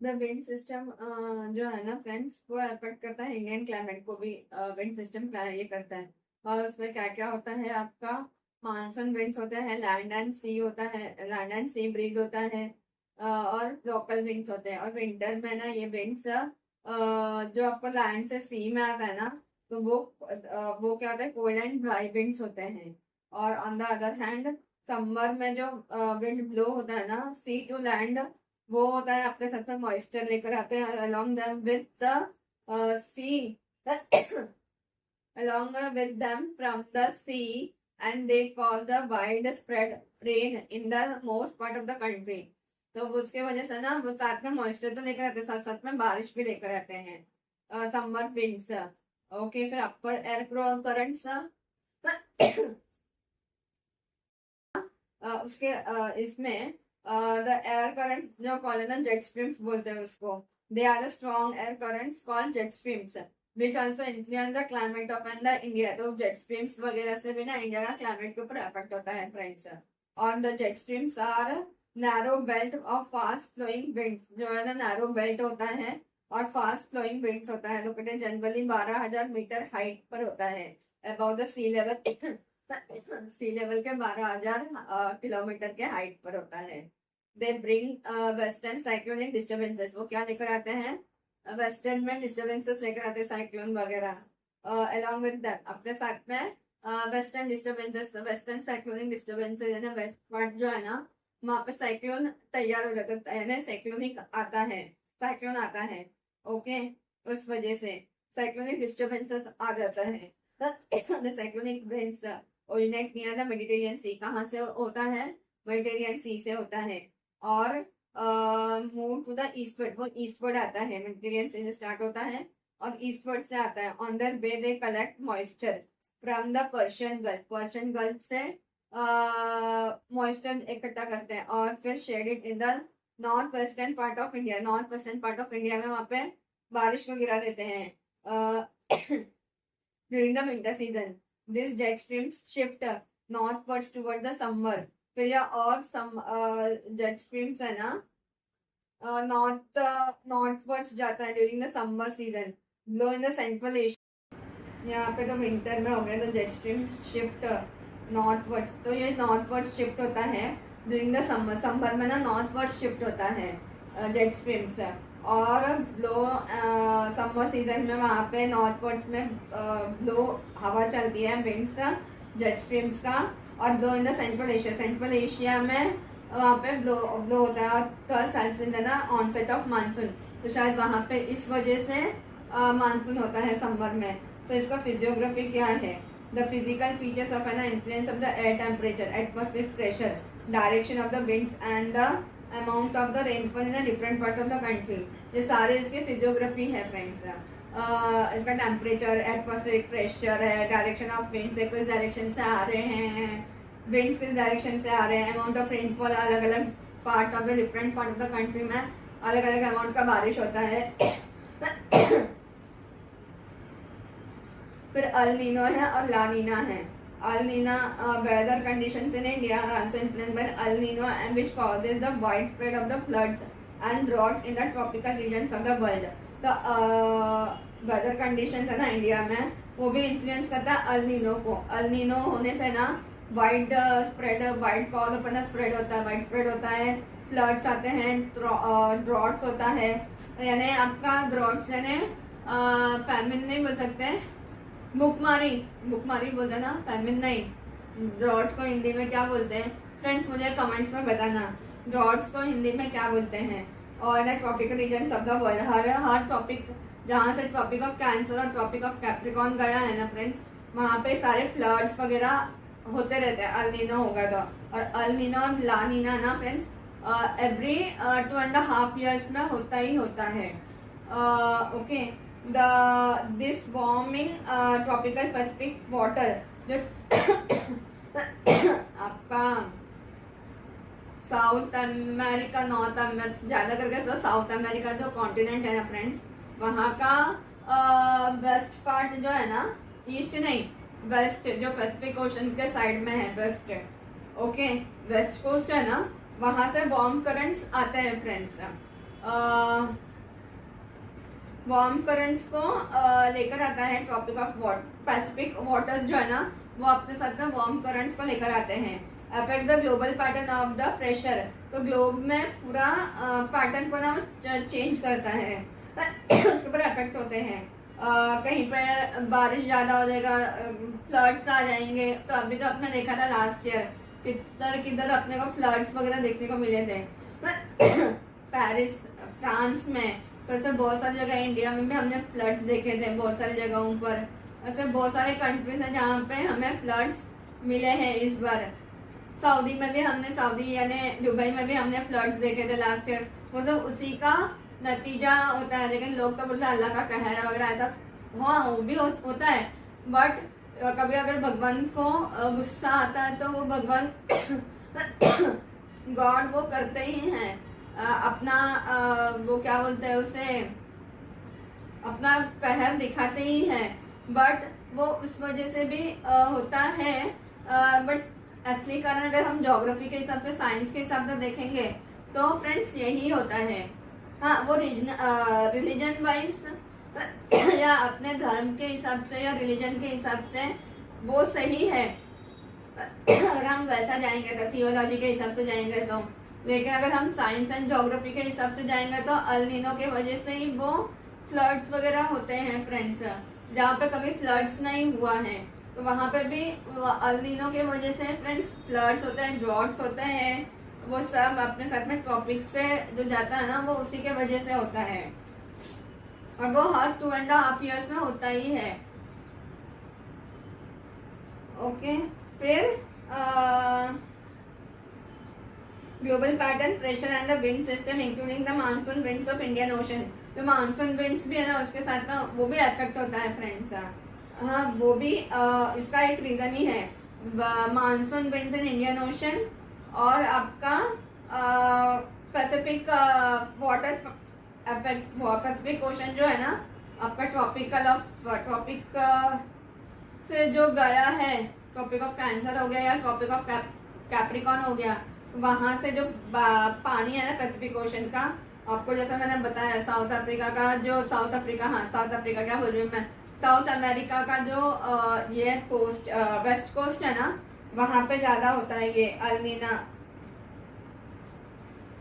The wind system जो है ना फ्रेंड्स, वो अफेक्ट करता है इंडियन क्लाइमेट को भी। विंड सिस्टम ये करता है। और उसमें क्या क्या होता है आपका, मानसून विंड्स होते हैं, लैंड एंड सी होता है, लैंड एंड सी ब्रीज होता है, और लोकल विंड्स होते हैं। और विंटर में ना ये विंड्स जो आपको लैंड से सी में आता है ना, तो वो क्या होता है, कोल्ड एंड ड्राई विंड्स होते हैं। और on the other hand summer में जो विंड ब्लो होता है ना सी टू लैंड, वो होता है अपने साथ में मॉइस्चर लेकर आते हैं along them with the sea along with them from the sea, and they cause the widespread rain in the most part of the country। तो वो उसके वजह से ना वो साथ में मॉइस्चर तो लेकर आते हैं, साथ साथ में बारिश भी लेकर आते हैं समर विंड्स। ओके, फिर अपर एयर करंट्स उसके इसमें द एयर करंट्स जो कॉल है ना जेट स्ट्रीम्स बोलते हैं उसको। They are the strong air currents called jet streams which also influence the climate of and the India. तो जेट स्ट्रीम्स वगैरह से भी ना इंडिया का क्लाइमेट के ऊपर इफेक्ट होता है फ्रेंड्स। और the jet streams are narrow belt of fast flowing winds, जो है ना नैरो बेल्ट होता है और फास्ट फ्लोइंग विंड्स होता है। लोकेटेड जनरली 12,000 मीटर हाइट पर होता है, about the sea level. Sea level के 12,000 किलोमीटर के हाइट पर होता है। They bring western cyclonic disturbances, वो क्या लेकर आते हैं, वेस्टर्न में डिस्टर्बेंसेस लेकर आते हैं, साइक्लोन वगैरह। अलॉन्ग विद दैट अपने साथ में western disturbances, western cyclonic disturbances है ना, वेस्ट पार्ट जो है ना वहां पे साइक्लोन तैयार हो जाता है ना, साइक्लोनिक आता है, साइक्लोन आता है। ओके, उस वजह से साइक्लोनिक डिस्टर्बेंसेस आ जाता है। The cyclonic winds originate near the Mediterranean sea, कहाँ से होता है, मेडिटेरियन सी से होता है। और मूव टू द ईस्टवर्ड, वो ईस्टवर्ड आता है, मेडिटेरियन सी से स्टार्ट होता है और ईस्टवर्ड से आता है। On their way they collect moisture from the Persian Gulf, Persian Gulf से मॉइस्चर इकट्ठा करते हैं और फिर shed it in the north western part of India. North western part of India में वहां पे बारिश को गिरा देते हैं। During the winter season this jet streams shift northwards toward the summer. फिर या और सम जेट स्ट्रीम्स है ना नॉर्थवर्ड्स जाता है during the summer season, blow in the central Asia. यहाँ पे तो विंटर में हो गया तो जेट स्ट्रीम शिफ्ट नॉर्थवर्ड्स, तो ये नॉर्थवर्ड्स शिफ्ट होता है ड्यूरिंग द समर। समर में ना नॉर्थवर्ड्स शिफ्ट होता है जेट स्ट्रीम्स। और ब्लो समर सीजन में वहां पे नॉर्थवर्ड्स में ब्लो हवा चलती है, विंड्स जेट स्ट्रीम्स का। और blow in the central Asia, central Asia में वहां पे ब्लो ब्लो होता है। और थर्ड सीजन है ना ऑनसेट ऑफ मानसून, तो शायद वहां पे इस वजह से मानसून होता है समर में। तो इसका फिजियोग्राफी क्या है, the physical features of an influence of the air temperature, atmospheric pressure, direction of the winds and the amount of the rainfall in different part of the country. ये सारे इसके फिजियोग्राफी है friends. इसका temperature, atmospheric pressure है, direction of winds है, किस direction से आ रहे हैं, विंड्स किस डायरेक्शन से आ रहे हैं, अमाउंट ऑफ रेनफॉल, अलग अलग part of the different part of the country में अलग अलग अमाउंट का बारिश होता है। फिर अल नीनो है और ला नीना है। El Nina weather conditions in India are also influenced by El Nino and which causes the widespread of the floods and drought in the tropical regions of the world. तो weather conditions है ना India में, वो भी influence करता है El Nino को। El Nino होने से ना वाइड स्प्रेड, वाइड कॉज अपना स्प्रेड होता है, वाइड स्प्रेड होता है, फ्लड्स आते हैं, ड्रॉट्स होता है। यानी आपका ड्रॉट्स यानी फैमिन नहीं बोल सकते, भूखमारी, भूखमारी बोलते हैं ना, फैमिन नहीं। ड्रॉट को हिंदी में क्या बोलते हैं फ्रेंड्स, मुझे कमेंट्स में बताना ड्रॉट्स को हिंदी में क्या बोलते हैं। और ना tropical region of the world, her topic जहाँ से ट्रॉपिक ऑफ कैंसर और ट्रॉपिक ऑफ कैप्रिकॉन गया है ना फ्रेंड्स, वहाँ पे सारे फ्लड्स वगैरह होते रहते हैं अल नीनो होगा तो। और अल नीनो और ला नीना ना फ्रेंड्स एवरी 2.5 years में होता ही होता है। Okay, this warming tropical Pacific water जो आपका साउथ अमेरिका, नॉर्थ अमेरिका, ज्यादा करके साउथ अमेरिका जो कॉन्टिनेंट है ना फ्रेंड्स, वहां का वेस्ट पार्ट जो है ना, ईस्ट नहीं वेस्ट, जो पैसिफिक ओशन के साइड में है वेस्ट। ओके, वेस्ट कोस्ट है ना, वहां से वार्म करंट्स आते हैं फ्रेंड्स। वार्म करंट्स को लेकर आता है ट्रॉपिक ऑफ पैसिफिक वाटर्स जो है ना, वो अपने साथ में वार्म करंट्स को लेकर आते हैं। Affect the global pattern of the pressure, तो ग्लोब में पूरा पैटर्न को ना चेंज करता है उसके ऊपर इफेक्ट्स होते हैं। कहीं पे बारिश ज्यादा हो जाएगा, फ्लड्स आ जाएंगे। तो अभी तो आपने देखा था लास्ट ईयर किधर किधर अपने को फ्लड्स वगैरह देखने को मिले थे पेरिस फ्रांस में। तो ऐसे बहुत सारी जगह, इंडिया में भी हमने फ्लड्स देखे थे बहुत सारी जगहों पर। ऐसे बहुत सारे कंट्रीज हैं जहाँ पे हमें फ्लड्स मिले हैं इस बार। सऊदी में भी हमने, सऊदी यानी दुबई में भी हमने फ्लड्स देखे थे लास्ट ईयर। वो सब उसी का नतीजा होता है। लेकिन लोग तो बोलते हैं अल्लाह का कहर वगैरह, ऐसा हाँ वो भी होता है। बट कभी अगर भगवान को गुस्सा आता है तो वो भगवान गॉड वो करते ही हैं अपना वो क्या बोलते हैं उसे, अपना कहर दिखाते ही हैं। बट वो उस वजह से भी होता है। बट असली कारण अगर हम ज्योग्राफी के हिसाब से, साइंस के हिसाब से देखेंगे तो फ्रेंड्स यही होता है। हाँ वो रिलीजन वाइज या अपने धर्म के हिसाब से या रिलीजन के हिसाब से वो सही है अगर हम वैसा जाएंगे तो, थियोलॉजी के हिसाब से जाएंगे तो। लेकिन अगर हम साइंस एंड ज्योग्राफी के हिसाब से जाएंगे तो अल नीनो के वजह से ही वो फ्लड्स वगैरह होते हैं फ्रेंड्स। जहाँ पे कभी फ्लड्स नहीं हुआ है तो वहां पे भी अल नीनो के वजह से फ्रेंड्स फ्लड्स होते हैं, ड्रॉट्स होते हैं। वो सब अपने साथ में टॉपिक से जो जाता है ना, वो उसी के वजह से होता है। और वो हर 2.5 years में होता ही है। ओके, फिर global pattern, pressure and the wind system including the monsoon winds of Indian ocean. तो मानसून विंड्स भी है ना, उसके साथ में वो भी इफेक्ट होता है फ्रेंड्स। हाँ वो भी इसका एक रीजन ही है, monsoon winds in Indian ocean और आपका Pacific water affects. Pacific ocean जो है ना आपका ट्रॉपिक से जो गया है, ट्रॉपिक ऑफ कैंसर हो गया या ट्रॉपिक ऑफ कैप्रिकॉन हो गया, वहां से जो पानी है ना पैसिफिक ओशन का, आपको जैसा मैंने बताया साउथ अफ्रीका का जो साउथ अफ्रीका क्या बोल रही हूँ मैं, साउथ अमेरिका का जो ये कोस्ट वेस्ट कोस्ट है ना, वहां पे ज्यादा होता है ये अल नीना।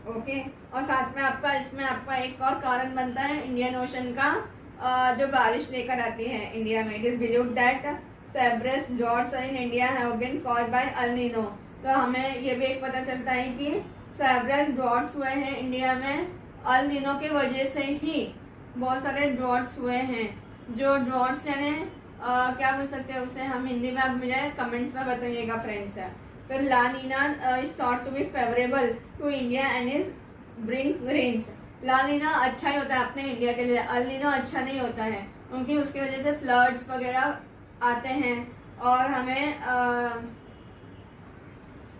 ओके, और साथ में आपका इसमें आपका एक और कारण बनता है इंडियन ओशन का जो बारिश लेकर आती है इंडिया में। It is believed that severe droughts in India have been caused by El Nino. तो हमें ये भी एक पता चलता है कि सेवरल ड्रॉट्स हुए हैं इंडिया में अल नीनो की वजह से ही। बहुत सारे ड्रॉट्स हुए हैं। जो ड्रॉट्स यानी क्या बोल सकते हैं उसे हम हिंदी में, आप मुझे कमेंट्स में बताइएगा फ्रेंड्स। तो La Nina is thought to be favourable to India and is bring rains. La Nina अच्छा ही होता है अपने इंडिया के लिए, अल नीनो अच्छा नहीं होता है क्योंकि उसकी वजह से फ्लड्स वगैरह आते हैं और हमें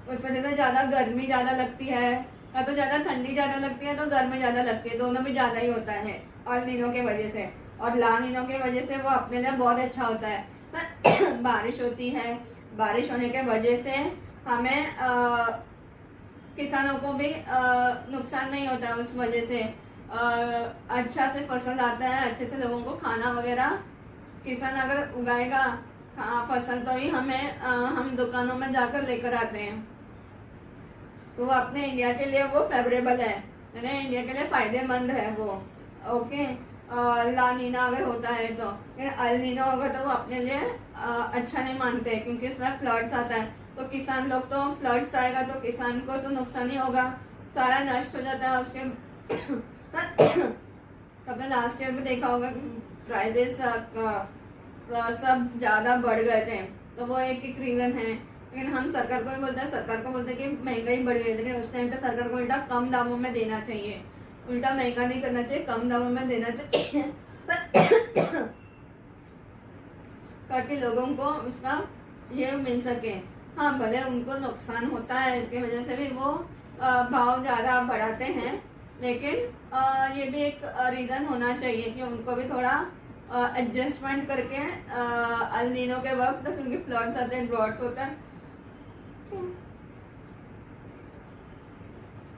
उस वजह से ज्यादा गर्मी ज्यादा लगती है, या तो ज्यादा ठंडी ज्यादा लगती है तो गर्मी ज्यादा लगती है, दोनों भी ज्यादा ही होता है अल नीनो के वजह से। और ला नीनो के वजह से वो अपने लिए बहुत अच्छा होता है बारिश होती है, बारिश होने के वजह से हमें किसानों को भी नुकसान नहीं होता है। उस वजह से अच्छा से फसल आता है, अच्छे से लोगों को खाना वगैरह किसान अगर उगाएगा फसल तो ही हमें हम दुकानों में जाकर लेकर आते हैं। तो वो अपने इंडिया के लिए वो फेवरेबल है, यानी इंडिया के लिए फायदेमंद है वो। ओके, ला नीना अगर होता है तो, अल नीना होगा तो वो अपने लिए अच्छा नहीं मानते क्योंकि इसमें फ्लड्स आता है। तो किसान लोग तो फ्लड्स आएगा तो किसान को तो नुकसान ही होगा, सारा नष्ट हो जाता है उसके तो आपने लास्ट ईयर में देखा होगा कि प्राइजेस सब ज्यादा बढ़ गए थे, तो वो एक रीजन है। लेकिन हम सरकार को भी बोलते हैं, सरकार को बोलते हैं कि महंगाई बढ़ गई, लेकिन उस टाइम पे सरकार को उल्टा कम दामों में देना चाहिए, उल्टा महंगा नहीं करना चाहिए, कम दामों में देना चाहिए ताकि लोगों को उसका ये मिल सके। हाँ भले उनको नुकसान होता है, इसकी वजह से भी वो भाव ज्यादा बढ़ाते हैं, लेकिन ये भी एक रीजन होना चाहिए कि उनको भी थोड़ा एडजस्टमेंट करके अल नीनो के वक्त, क्योंकि फ्लड्स आते हैं, ड्रॉट्स होता है,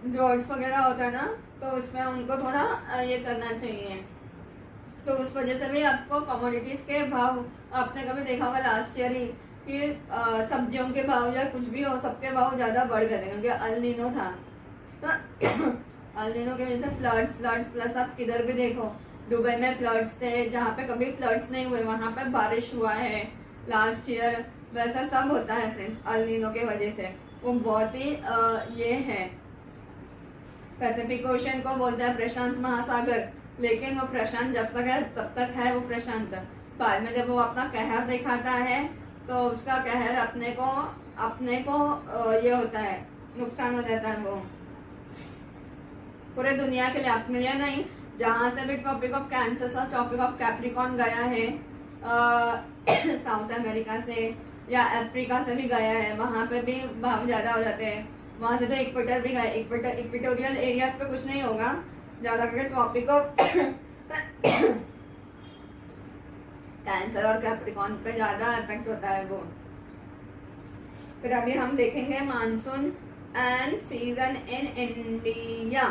ड्रॉट्स वगैरह होता है ना, तो उसमें उनको थोड़ा ये करना चाहिए। तो उस वजह से भी आपको कमोडिटीज के भाव, आपने कभी देखा होगा लास्ट ईयर ही कि सब्जियों के भाव या कुछ भी हो, सबके भाव ज्यादा बढ़ गए थे क्योंकि अल नीनो था। अल नीनो की वजह से फ्लड्स प्लस आप किधर भी देखो, दुबई में फ्लड्स थे जहाँ पे कभी फ्लड्स नहीं हुए, वहां पे बारिश हुआ है लास्ट ईयर। वैसा सब होता है फ्रेंड्स अल नीनो के वजह से। वो बहुत ही ये है, पैसिफिक ओशन को बोलते हैं प्रशांत महासागर, लेकिन वो प्रशांत जब तक है तब तक है वो प्रशांत। बाद में जब वो अपना कहर दिखाता है तो उसका कहर अपने को ये होता है, नुकसान हो जाता है। वो पूरे दुनिया के लिए, अपने लिए नहीं, जहां से भी ट्रॉपिक ऑफ कैंसर और ट्रॉपिक ऑफ कैप्रिकॉन गया है साउथ अमेरिका से या अफ्रीका से भी गया है, वहां पे भी भाव ज्यादा हो जाते हैं। वहां से तो इक्वेटर भी गए, इक्वेटोरियल एरियाज पे कुछ नहीं होगा, ज्यादा करके ट्रॉपिक ऑफ कैंसर और कैप्रिकॉन पे ज्यादा इफेक्ट होता है वो। फिर अभी हम देखेंगे monsoon and season in India.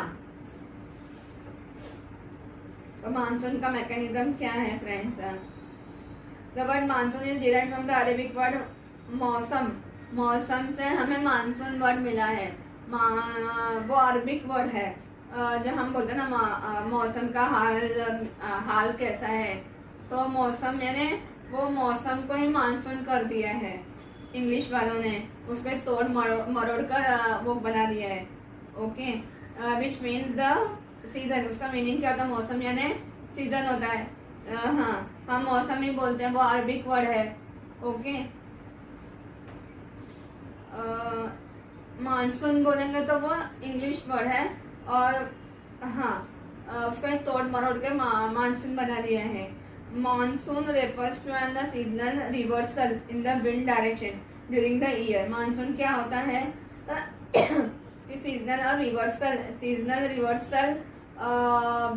तो मानसून का मैकेनिज्म क्या है friends? The word monsoon is derived from the Arabic word मौसम। मौसम से हमें मानसून वर्ड मिला है। वो अरबिक वर्ड है। जो हम बोलते हैं ना मौसम का हाल कैसा है, तो मौसम यानी वो मौसम को ही मानसून कर दिया है इंग्लिश वालों ने, उसको तोड़ मरोड़ कर वो बना दिया है। Okay, which means the season. उसका मीनिंग क्या होता है? मौसम यानी सीजन होता है। हाँ, हम मौसम ही बोलते हैं, वो अरबिक वर्ड है। ओके, मानसून बोलेंगे तो वो इंग्लिश वर्ड है, और हाँ उसका तोड़ मरोड़ के मानसून बना दिया है। Monsoon refers to an seasonal reversal in the wind direction during the year. Monsoon क्या होता है कि सीजनल रिवर्सल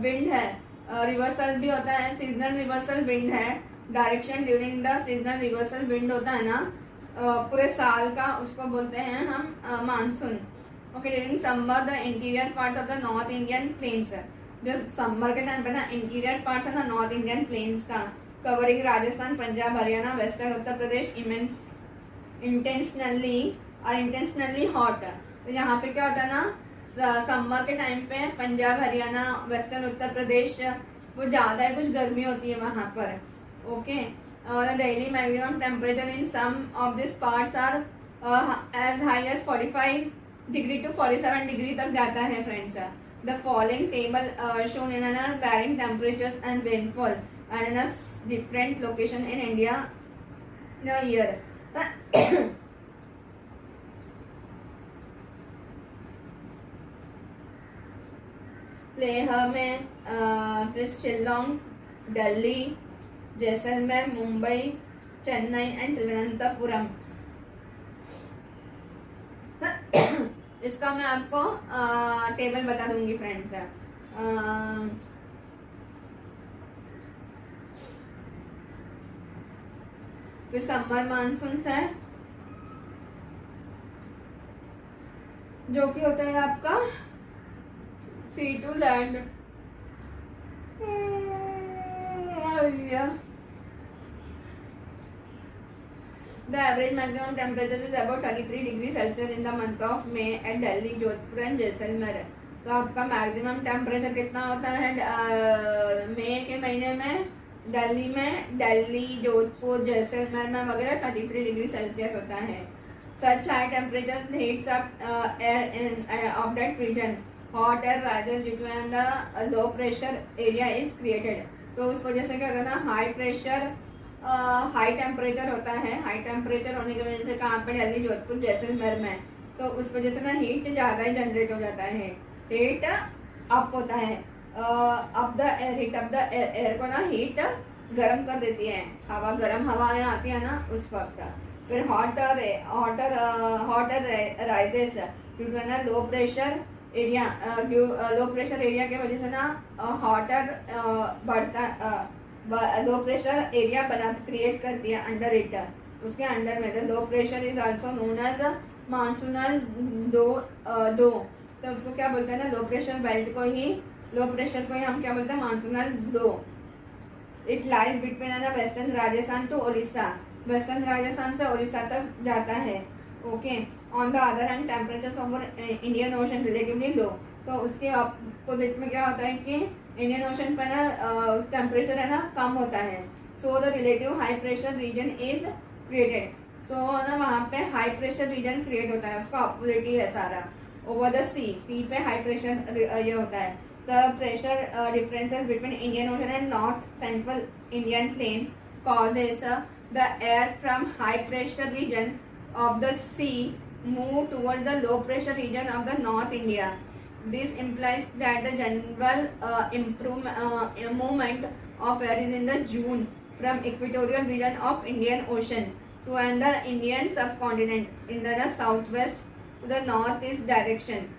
विंड है, रिवर्सल भी होता है, सीजनल रिवर्सल विंड है, direction during the seasonal reversal wind होता है ना पूरे साल का, उसको बोलते हैं हम monsoon. Okay, during summer the interior part of the north Indian plains. जो समर के टाइम पे ना इंटीरियर पार्ट है ना नॉर्थ इंडियन प्लेन्स का, कवरिंग राजस्थान, पंजाब, हरियाणा, वेस्टर्न उत्तर प्रदेश, इंटेंशनली हॉट। तो यहाँ पे क्या होता है ना, समर के टाइम पे पंजाब, हरियाणा, वेस्टर्न उत्तर प्रदेश वो ज्यादा है, कुछ गर्मी होती है वहां पर। Okay, daily maximum temperature in some of this parts are as high as 45 degree to 47 degree तक जाता है friends. The following table shown in varying temperatures and rainfall and in different location in India in year. Leh में, फिर Shillong, Delhi, Jaisalmer, Mumbai, Chennai and Thiruvananthapuram. इसका मैं आपको table बता दूंगी फ्रेंड्स। फिर समर मानसून है जो कि होता है आपका sea to land. The average maximum temperature is about 33 degrees Celsius in the month of May at Delhi, Jodhpur and Jaisalmer. तो आपका मैक्सिमम टेम्परेचर कितना होता है मई के महीने में? दिल्ली, जोधपुर, जैसलमेर में वगैरह 33 डिग्री सेल्सियस होता है। Such high temperatures heats up air of that region. Hot air rises due to the low pressure area is created. तो उस वजह से क्या होता है ना, हाई प्रेशर हाई टेम्परेचर होता है। हाई टेम्परेचर होने की वजह से कहाँ पे? दिल्ली, जोधपुर, जैसलमेर में। तो उस वजह से ना हीट ज्यादा ही जनरेट हो जाता है, हीट अप होता है। Up the air, heat up the air को ना हीट गर्म कर देती है, हवा गर्म हवाएं आती है ना उस वक्त। फिर हॉटर राइजेस ड्यू टू ना low pressure area, low pressure area की वजह से ना हॉटर बढ़ता, लो प्रेशर एरिया बना क्रिएट करती है अंडर इट, उसके अंडर में। Low pressure is also known as monsoonal दो तो उसको क्या बोलते हैं ना, लो प्रेशर बेल्ट को ही, लो प्रेशर को ही हम क्या बोलते हैं, monsoonal low. It lies between है ना western Rajasthan to Orissa, western Rajasthan से उड़ीसा तक जाता है। Okay, on the other hand temperature over Indian Ocean relatively low, तो उसके अपोजिट में क्या होता है कि इंडियन ओशन पर ना टेम्परेचर है ना कम होता है। So the relative high pressure region is created, तो ना वहाँ पे हाई प्रेशर रीजन क्रिएट होता है, उसका अपोजिट ही है सारा। ओवर द सी पे हाई प्रेशर ये होता है। The pressure differences between Indian Ocean and North Central Indian Plain causes the air from high pressure region of the sea move towards the low pressure region of the North India. This implies that the general movement of air is in the June from equatorial region of Indian Ocean to the Indian subcontinent in the southwest to the northeast direction.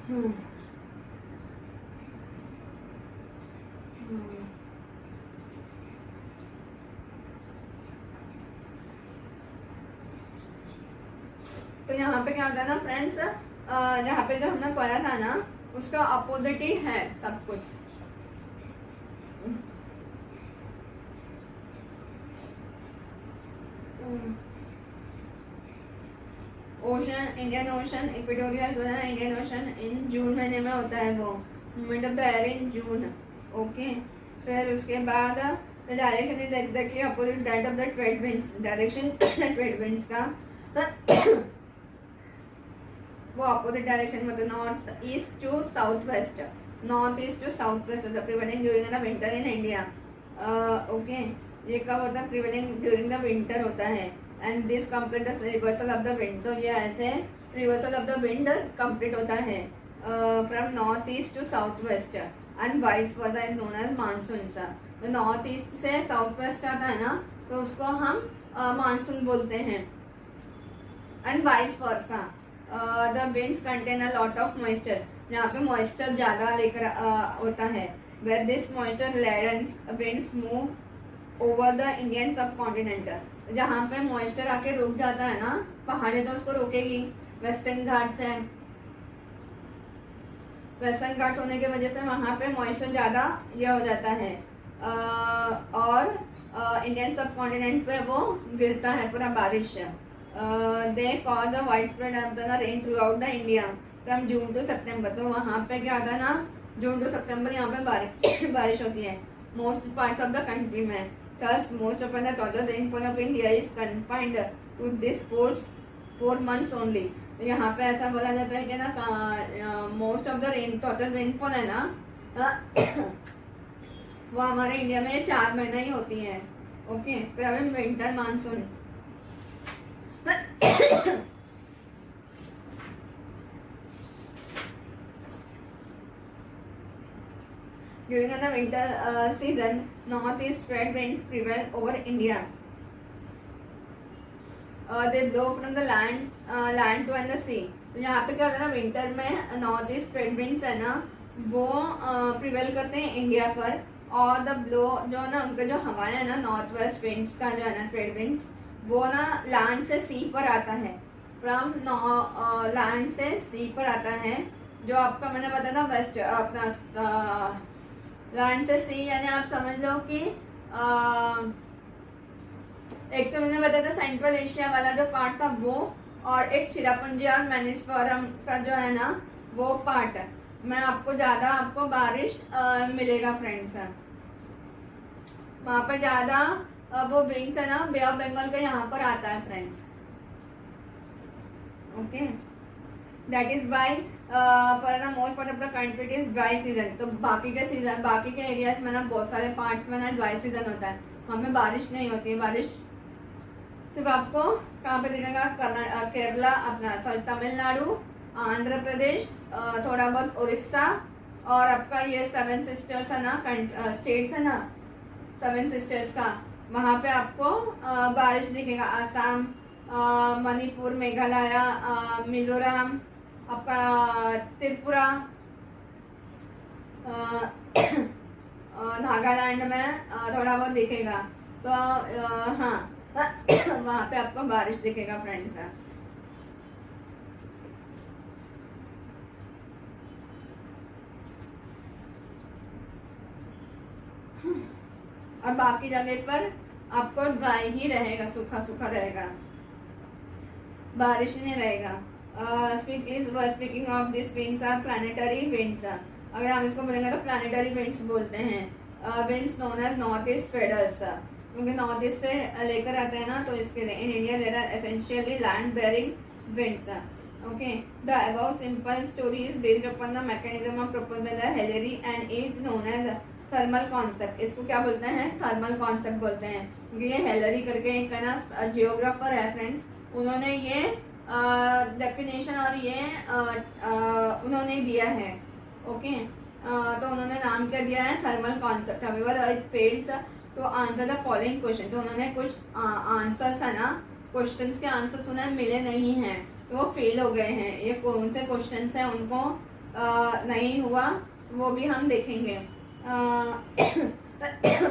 तो यहाँ पे क्या होता है ना friends, यहाँ पे जो हमने पढ़ा था ना उसका अपोजिट ही है सब कुछ। ओशन, इंडियन ओशन इक्वेटोरियल जो है ना, इंडियन ओशन इन जून महीने में होता है वो movement of the air in June. Okay, फिर उसके बाद the direction is exactly opposite that of the trade winds, direction trade winds का वो अपोजिट डायरेक्शन मतलब north east to south west, north east to south west होता है prevailing during the winter in India. Okay, ये कब होता है, prevailing during the winter होता है। And this complete reversal of the wind, तो ये ऐसे reversal of the wind complete होता है from north east to south west and vice versa is known as monsoon. तो नॉर्थ ईस्ट से south west आता है ना तो उसको हम मानसून बोलते हैं। And vice versa the winds contain a lot of moisture, यहाँ पे मॉइस्चर ज्यादा लेकर होता है। Where this moisture लेडन्स winds move over the Indian सब कॉन्टिनेंट, जहाँ पे मॉइस्चर आके रुक जाता है ना, पहाड़े तो उसको रोकेगी वेस्टर्न घाट से, वेस्टर्न घाट होने की वजह से वहां पे मॉइस्चर ज्यादा ये हो जाता है और इंडियन सब कॉन्टिनेंट पे वो गिरता है पूरा बारिश। They cause a widespread of the rain throughout the India from June to September, तो वहां पे क्या आता है ना जून टू सितंबर यहाँ पे बारिश होती है most parts of the country में। Thus, most of the total rainfall of India is confined to this four months only. तो यहाँ पे ऐसा बोला जाता है कि ना most of the total rainfall है ना वो हमारे इंडिया में 4 महीना ही होती है। ओके, फिर अभी winter monsoon during the winter season, northeast trade winds prevail over India. They blow from the land to and the sea. तो यहाँ पे क्या होता है ना विंटर में नॉर्थ ईस्ट ट्रेड विंड्स है ना वो प्रिवेल करते हैं इंडिया पर, और द ब्लो जो ना उनका जो हवाएं है ना नॉर्थ वेस्ट विंड्स का जो है ना ट्रेड विंड्स वो ना लैंड से सी पर आता है, फ्रॉम लैंड से सी पर आता है। जो आपका मैंने बताया था वेस्ट अपना लैंड से सी, यानी आप समझ लो कि एक तो मैंने बताया था सेंट्रल एशिया वाला जो पार्ट था वो, और एक चिरापुंजी और मैनिस्फोरम का जो है ना वो पार्ट है। मैं आपको ज्यादा आपको बारिश मिलेगा फ्रेंड्स, वहां पर ज्यादा वो विंग्स है ना बे ऑफ बंगाल का यहाँ पर आता है friends. Okay, that is why for the most part of the country is dry season. तो बाकी के सीजन बाकी के एरियाज में ना बहुत सारे पार्ट्स में ना ड्राई सीजन होता है, वहां में बारिश नहीं होती है। बारिश सिर्फ आपको कहाँ पे दिखेगा, केरला अपना सॉरी तमिलनाडु, आंध्र प्रदेश, थोड़ा बहुत उड़ीसा, और आपका ये 7 सिस्टर्स है ना स्टेट्स है ना 7 सिस्टर्स का, वहां पे आपको बारिश दिखेगा। आसाम, मणिपुर, मेघालय, मिजोरम, आपका त्रिपुरा, नागालैंड में थोड़ा बहुत दिखेगा। तो हाँ, वहां पे आपको बारिश दिखेगा फ्रेंड्स। और बाकी जगह पर आपको ड्राई ही रहेगा, सूखा सूखा रहेगा, बारिश नहीं रहेगा। Speaking of this winds are planetary winds. अगर हम इसको बोलेंगे तो प्लैनेटरी विंड्स बोलते हैं। Winds known as north east traders, क्योंकि नॉर्थ ईस्ट से लेकर आते हैं ना, तो इसके लिए in India there are essentially land bearing winds. Okay, the above simple story is based upon the mechanism of proposed by the Halley and is known as thermal concept. इसको क्या बोलते हैं? थर्मल कॉन्सेप्ट बोलते हैं, क्योंकि ये Hillary करके एक ना जियोग्राफर है फ्रेंड्स, उन्होंने ये डेफिनेशन और ये उन्होंने दिया है। ओके, तो उन्होंने नाम क्या दिया है? Thermal concept. However it fails to answer the following question. तो उन्होंने कुछ आंसर्स है ना, क्वेश्चंस के आंसर्स उन्हें मिले नहीं हैं, तो वो फेल हो गए हैं। ये कौन से क्वेश्चंस हैं उनको नहीं हुआ, वो भी हम देखेंगे।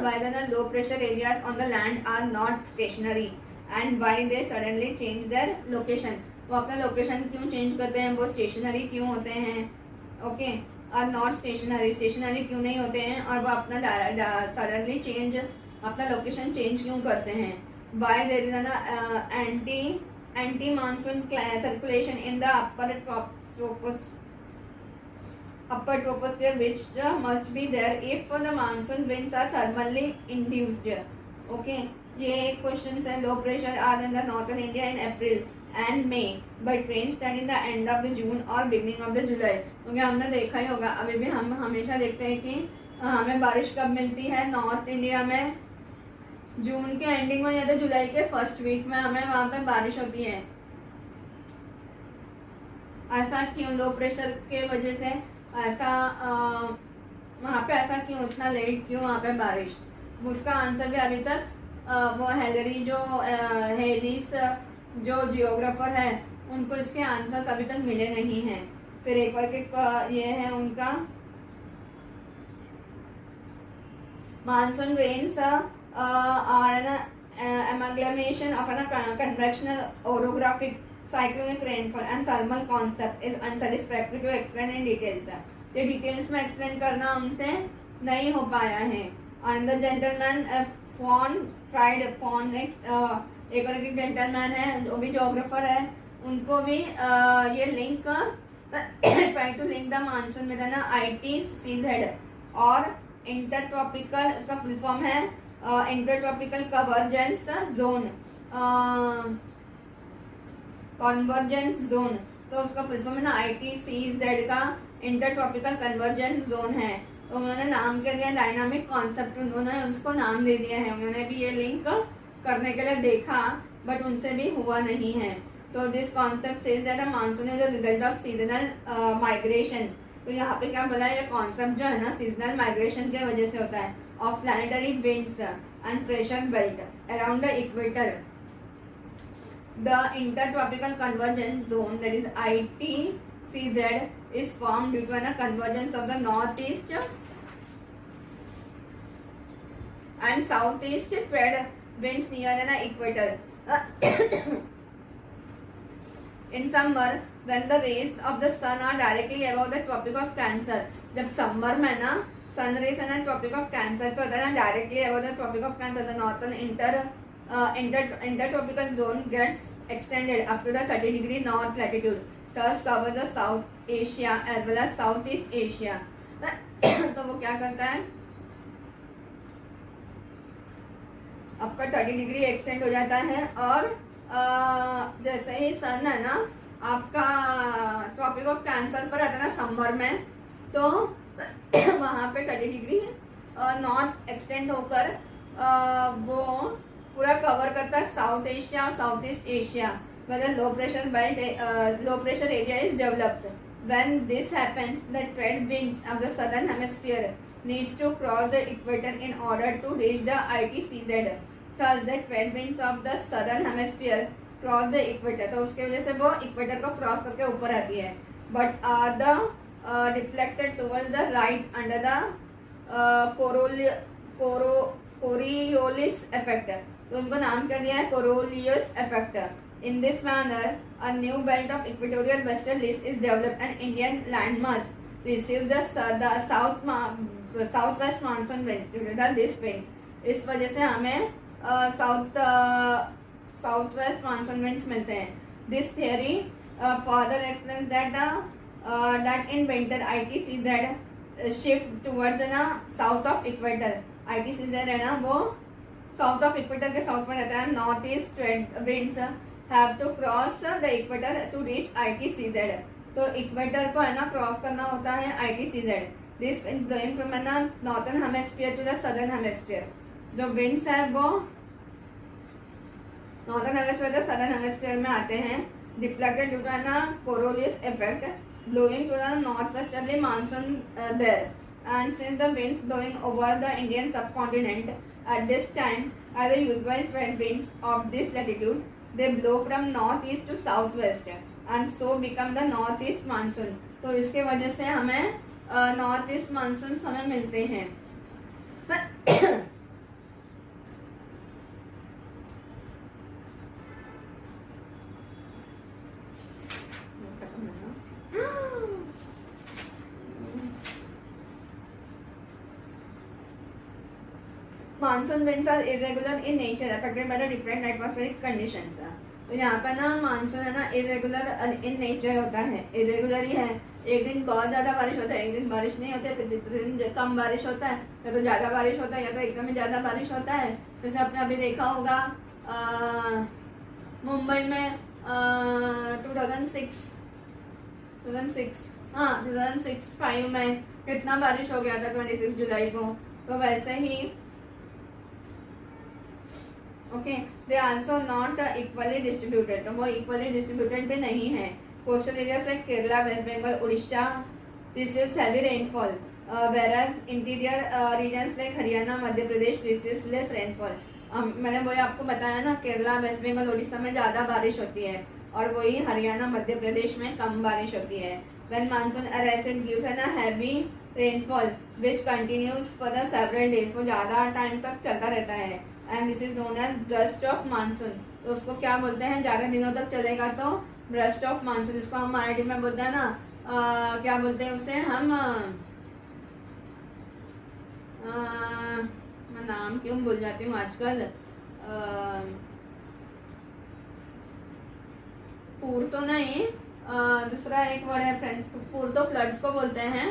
Why the low pressure areas on the land are not stationary and why they suddenly change their location। वो अपना लोकेशन क्यों चेंज करते हैं? वो स्टेशनरी क्यों होते हैं? ओके, और नॉट स्टेशनरी, स्टेशनरी क्यों नहीं होते हैं? और वो अपना सडनली चेंज, अपना लोकेशन चेंज क्यों करते हैं? Bye there is an anti monsoon circulation in the upper troposphere which must be there if the monsoon winds are thermally induced। okay, ये एक क्वेश्चन है। Low pressure are in the northern India in April and May but rain start in the end of the June और beginning of the जुलाई। क्योंकि हमने देखा ही होगा, अभी भी हम हमेशा देखते हैं कि हमें बारिश कब मिलती है नॉर्थ इंडिया में? जून के एंडिंग में या तो जुलाई के फर्स्ट वीक में हमें वहां पे बारिश होती है। ऐसा क्यों? लो प्रेशर के वजह से ऐसा वहाँ पे ऐसा क्यों, इतना लेट क्यों वहाँ पे बारिश? उसका आंसर भी अभी तक वो हेलरी जो हेलिस जो जियोग्राफर है, उनको इसके आंसर अभी तक मिले नहीं हैं। फिर एक और के ये है उनका monsoon rains are amalgamation of a convectional orographic cyclonic rainfall and thermal concept is unsatisfactory to explain in details। ये डिटेल्स में एक्सप्लेन करना उनसे नहीं हो पाया है। and the gentleman Fawn tried Fawn एक और एक जेंटलमैन है, जो भी जोग्राफर है, उनको भी ये link try to link the monsoon with ना ITCZ और इंटरट्रॉपिकल, उसका फुल फॉर्म है intertropical convergence zone, convergence zone. तो उसका फुल फॉर्म है ना ITCZ का इंटरट्रॉपिकल कन्वर्जेंस जोन है। तो उन्होंने नाम के दिया डायनामिक कॉन्सेप्ट, उन्होंने उसको नाम दे दिया है। उन्होंने भी ये लिंक करने के लिए देखा बट उनसे भी हुआ नहीं है। तो this concept says that the monsoon is the result of seasonal migration. तो यहाँ पे क्या बोला है? ये कॉन्सेप्ट जो है ना सीजनल माइग्रेशन के वजह से होता है of planetary winds and pressure belt around the equator. The intertropical convergence zone that is ITCZ is formed due to a convergence of the northeast and southeast trade winds near the equator। In summer, when the rays of the sun are directly above the tropic of Cancer, जब summer में ना sun rays है ना tropic of cancer पे होता है ना, directly above the Tropic of Cancer, the northern intertropical zone gets extended up to the 30 degree north latitude, thus cover the South Asia as well as Southeast Asia। तो वो क्या करता है? आपका 30 डिग्री एक्सटेंड हो जाता है और जैसे ही सन है ना आपका ट्रॉपिक ऑफ कैंसर पर रहता है ना समर में, तो वहां पे 30 डिग्री नॉर्थ एक्सटेंड होकर वो पूरा कवर करता है साउथ एशिया और south east Asia. whether low pressure belt low pressure area is developed। When this happens, the trade winds of the southern hemisphere needs to cross the equator in order to reach the ITCZ। Thus, the trade winds of the southern hemisphere cross the equator। तो उसके वजह से वो equator को cross करके ऊपर आती है, but are the deflected towards the right under the Coriolis effect। तो उनको नाम कर दिया है Coriolis effect. In this manner a new belt of equatorial westerlies is developed and Indian landmass receive the south west monsoon winds. इस वजह से हमें साउथ वेस्ट मानसून विंड्स मिलते हैं। This theory further explains that in winter ITCZ shift towards ना south of equator. ITCZ है ना वो साउथ ऑफ इक्वेटर के साउथ में रहता है। North east winds have to cross the equator to reach ITCZ। तो इक्वेटर को है ना क्रॉस करना होता है ITCZ। This winds blowing from northern hemisphere to the southern hemisphere. जो विंड्स है वो नॉर्थर्न हेमिस्फीयर से सदर्न हेमिस्फीयर में आते हैं। डिफ्लेक्टेड ड्यू टू ना Coriolis effect blowing to the northwesterly monsoon there, and since the winds blowing over the Indian subcontinent at this time are the usual trade winds of this latitude, they blow from northeast to southwest and so become the northeast monsoon। तो इसके वजह से हमें north east monsoon हमें मिलते हैं। Monsoon winds are irregular in nature affected by the different atmospheric conditions. तो यहाँ पर ना मानसून है ना इरेगुलर इन नेचर होता है, इरेगुलर ही है। एक दिन बहुत ज्यादा बारिश होता है, एक दिन बारिश नहीं होती है, फिर दूसरे दिन कम बारिश होता है, या तो ज्यादा बारिश होता है या तो एकदम ही ज्यादा बारिश होता है। जैसे आपने अभी देखा होगा मुंबई में 2006-5 में कितना बारिश हो गया था 26 जुलाई को। तो वैसे ही okay they also not equally distributed. तो वो इक्वली डिस्ट्रीब्यूटेड भी नहीं है। Coastal areas like Kerala, West Bengal, Orissa receives heavy rainfall, whereas interior regions like Haryana, Madhya Pradesh receives less rainfall. मैंने वही आपको बताया ना, केरला, वेस्ट बंगाल, उड़ीसा में ज्यादा बारिश होती है और वही हरियाणा, मध्य प्रदेश में कम बारिश होती है। When monsoon arrives it gives a heavy rainfall which continues for the several days। वो ज्यादा टाइम तक चलता रहता है। And this is known as burst of monsoon. तो उसको क्या बोलते हैं, ज्यादा दिनों तक चलेगा तो ब्रस्ट ऑफ मानसून। इसको हम मराठी में बोलते हैं ना क्या बोलते हैं उसे हम मैं नाम क्यों भूल जाती हूँ आजकल। पूर तो नहीं, दूसरा एक वर्ड है फ्रेंड्स, पूर तो फ्लड्स को बोलते हैं।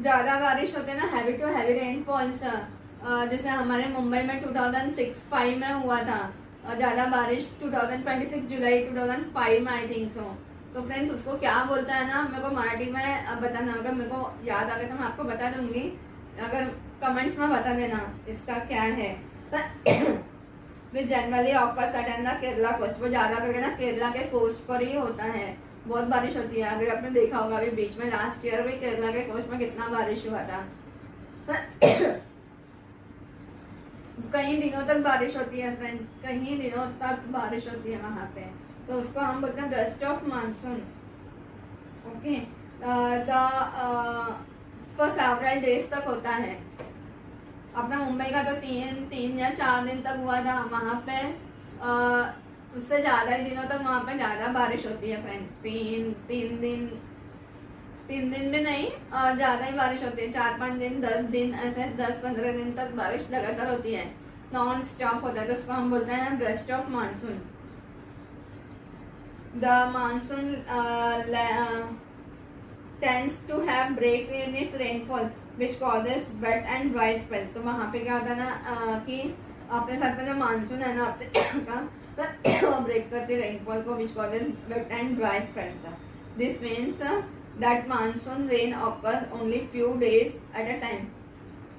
ज्यादा बारिश होते ना, हैवी टू हैवी रेनफॉल्स। जैसे हमारे मुंबई में 2006-5 में हुआ था ज्यादा बारिश, 2026 जुलाई 2005 में आई थिंक सो। तो फ्रेंड्स उसको क्या बोलता है ना, मेरे को मराठी में बताना, अगर मेरे को याद आ गया तो मैं आपको बता दूंगी, अगर कमेंट्स में बता देना इसका क्या है। Which generally occurs at the Kerala coast. वो ज्यादा करके ना केरला के कोस्ट पर ही होता है, बहुत बारिश होती है। अगर आपने देखा होगा अभी बीच में लास्ट ईयर भी केरला के कोस्ट में कितना बारिश हुआ था। कई दिनों तक बारिश होती है फ्रेंड्स, कई दिनों तक बारिश होती है वहां पे। तो उसको हम बोलते हैं burst of monsoon. Okay for several days तक होता है। अपना मुंबई का तो 3 या 4 दिन तक हुआ था वहां पे। उससे ज्यादा ही दिनों तक वहां पे ज्यादा बारिश होती है फ्रेंड्स। 3 दिन भी नहीं, ज्यादा ही बारिश होती है। 4-5 दिन, 10 दिन, ऐसे 10-15 दिन तक बारिश लगातार होती है, नॉन स्टॉप होता है। तो उसको हम बोलते हैं burst of monsoon. The monsoon tends to have breaks in its rainfall which causes wet and dry spells। तो वहां पे क्या होता है ना कि अपने साथ में जो मानसून है ना अपने का ब्रेक करते रेनफॉल को which causes wet and dry spells। This means that monsoon rain occurs only few days at a time।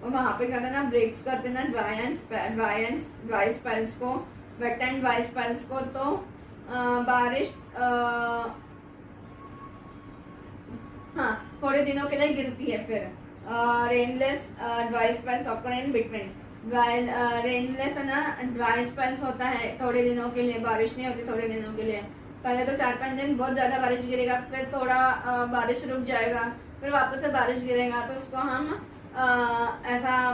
और वहां पे क्या होता है ना, ब्रेक्स करते ना ड्राई स्पेल्स को, वेट एंड ड्राई स्पेल्स को। तो बारिश हाँ थोड़े दिनों के लिए गिरती है। फिर rainless dry spells occur in between. Rainless है ना, ड्राई स्पेल्स होता है थोड़े दिनों के लिए, बारिश नहीं होती थोड़े दिनों के लिए। पहले तो 4-5 दिन बहुत ज्यादा बारिश गिरेगा, फिर थोड़ा बारिश रुक जाएगा, फिर वापस से बारिश गिरेगा। तो उसको हम ऐसा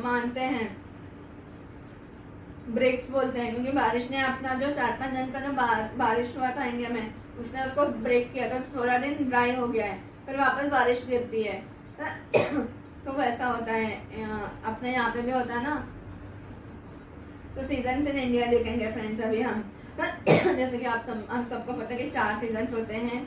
मानते हैं, ब्रेक्स बोलते हैं, क्योंकि बारिश ने अपना जो 4-5 दिन का जो बारिश हुआ था इंडिया में, उसने उसको ब्रेक किया, तो थोड़ा दिन ड्राई हो गया है, फिर वापस बारिश गिरती है। तो वैसा होता है, अपने यहाँ पे भी होता है ना। तो सीजन इन इंडिया देखेंगे फ्रेंड्स अभी हम। जैसे कि हम सबको पता है कि 4 सीजन होते हैं।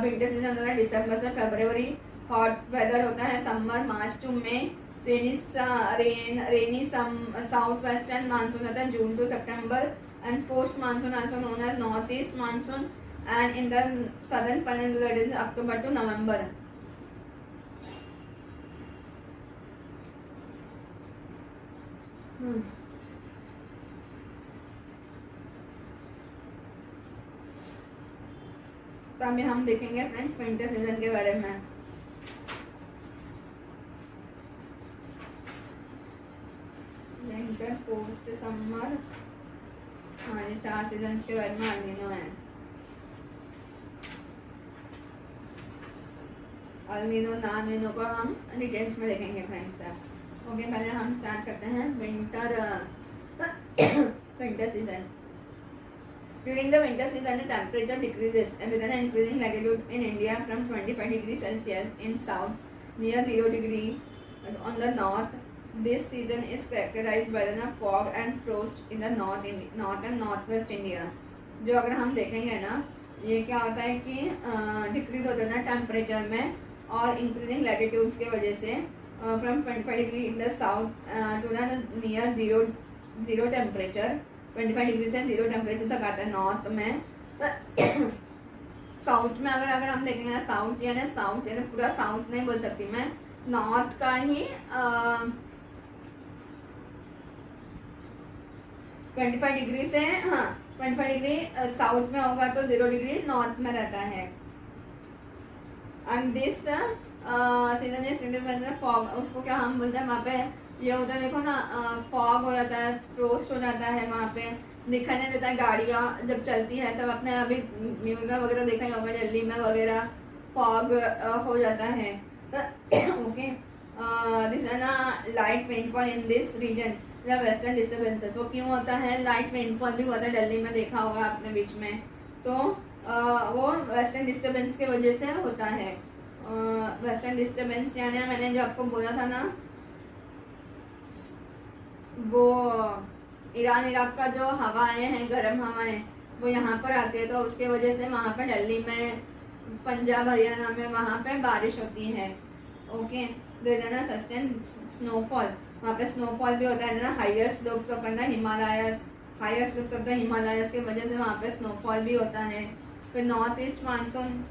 विंटर सीजन होता है दिसंबर से फरवरी, हॉट वेदर होता है summer March to May, rainy south western monsoon होता है June to September, and post monsoon also known as north east monsoon, and in the southern peninsula it is October to November. तो अभी हम देखेंगे friends winter season के बारे में। Winter post summer, हाँ ये 4 सीजन के बारे में अल्नीनो है। अल्नीनो नानिनो को हम डिटेल्स में देखेंगे फ्रेंड्स। ओके, पहले हम स्टार्ट करते हैं winter season. During the winter season, the temperature decreases with an increasing latitude in India from 25 degrees Celsius in south near 0 degree on the north. This season is characterized by the fog and frost in the north and northwest India. जो अगर हम देखेंगे ना, ये क्या होता है कि डिक्रीज होता है ना टेम्परेचर में, और इंक्रीजिंग लैटिट्यूड्स के वजह से from 25 degree in the south to the near zero temperature, 25 degree से 0 टेम्परेचर तक आता है नॉर्थ में। साउथ में अगर हम देखेंगे ना, साउथ यानी पूरा साउथ नहीं बोल सकती मैं, नॉर्थ का ही 25 डिग्री से, हाँ 25 डिग्री साउथ में होगा तो 0 डिग्री नॉर्थ में रहता है। And this season is fog, उसको क्या हम बोलते हैं वहाँ पे, ये होता है देखो ना, फॉग हो जाता है, फ्रोस्ट हो जाता है, वहाँ पे दिखाई नहीं देता है गाड़ियाँ जब चलती है, तब अपने अभी न्यूज में वगैरह देखा ही होगा, दिल्ली में वगैरह फॉग हो जाता है। ओके, दिस है ना light rainfall in this region the western disturbances. वो क्यों होता है, लाइट रेनफॉल भी होता है दिल्ली में, देखा होगा आपने बीच में, तो वो वेस्टर्न डिस्टर्बेंस की वजह से होता है। वेस्टर्न डिस्टर्बेंस यानी मैंने जो आपको बोला था ना, वो ईरान इराक का जो हवाएं हैं, गर्म हवाएं, वो यहाँ पर आती है, तो उसके वजह से वहाँ पर दिल्ली में, पंजाब हरियाणा में वहाँ पे बारिश होती है। ओके, देना सस्टेन स्नोफॉल, वहाँ पे स्नोफॉल भी होता है ना, higher slopes of the Himalayas के वजह से वहाँ पे स्नोफॉल भी होता है। फिर north east monsoon,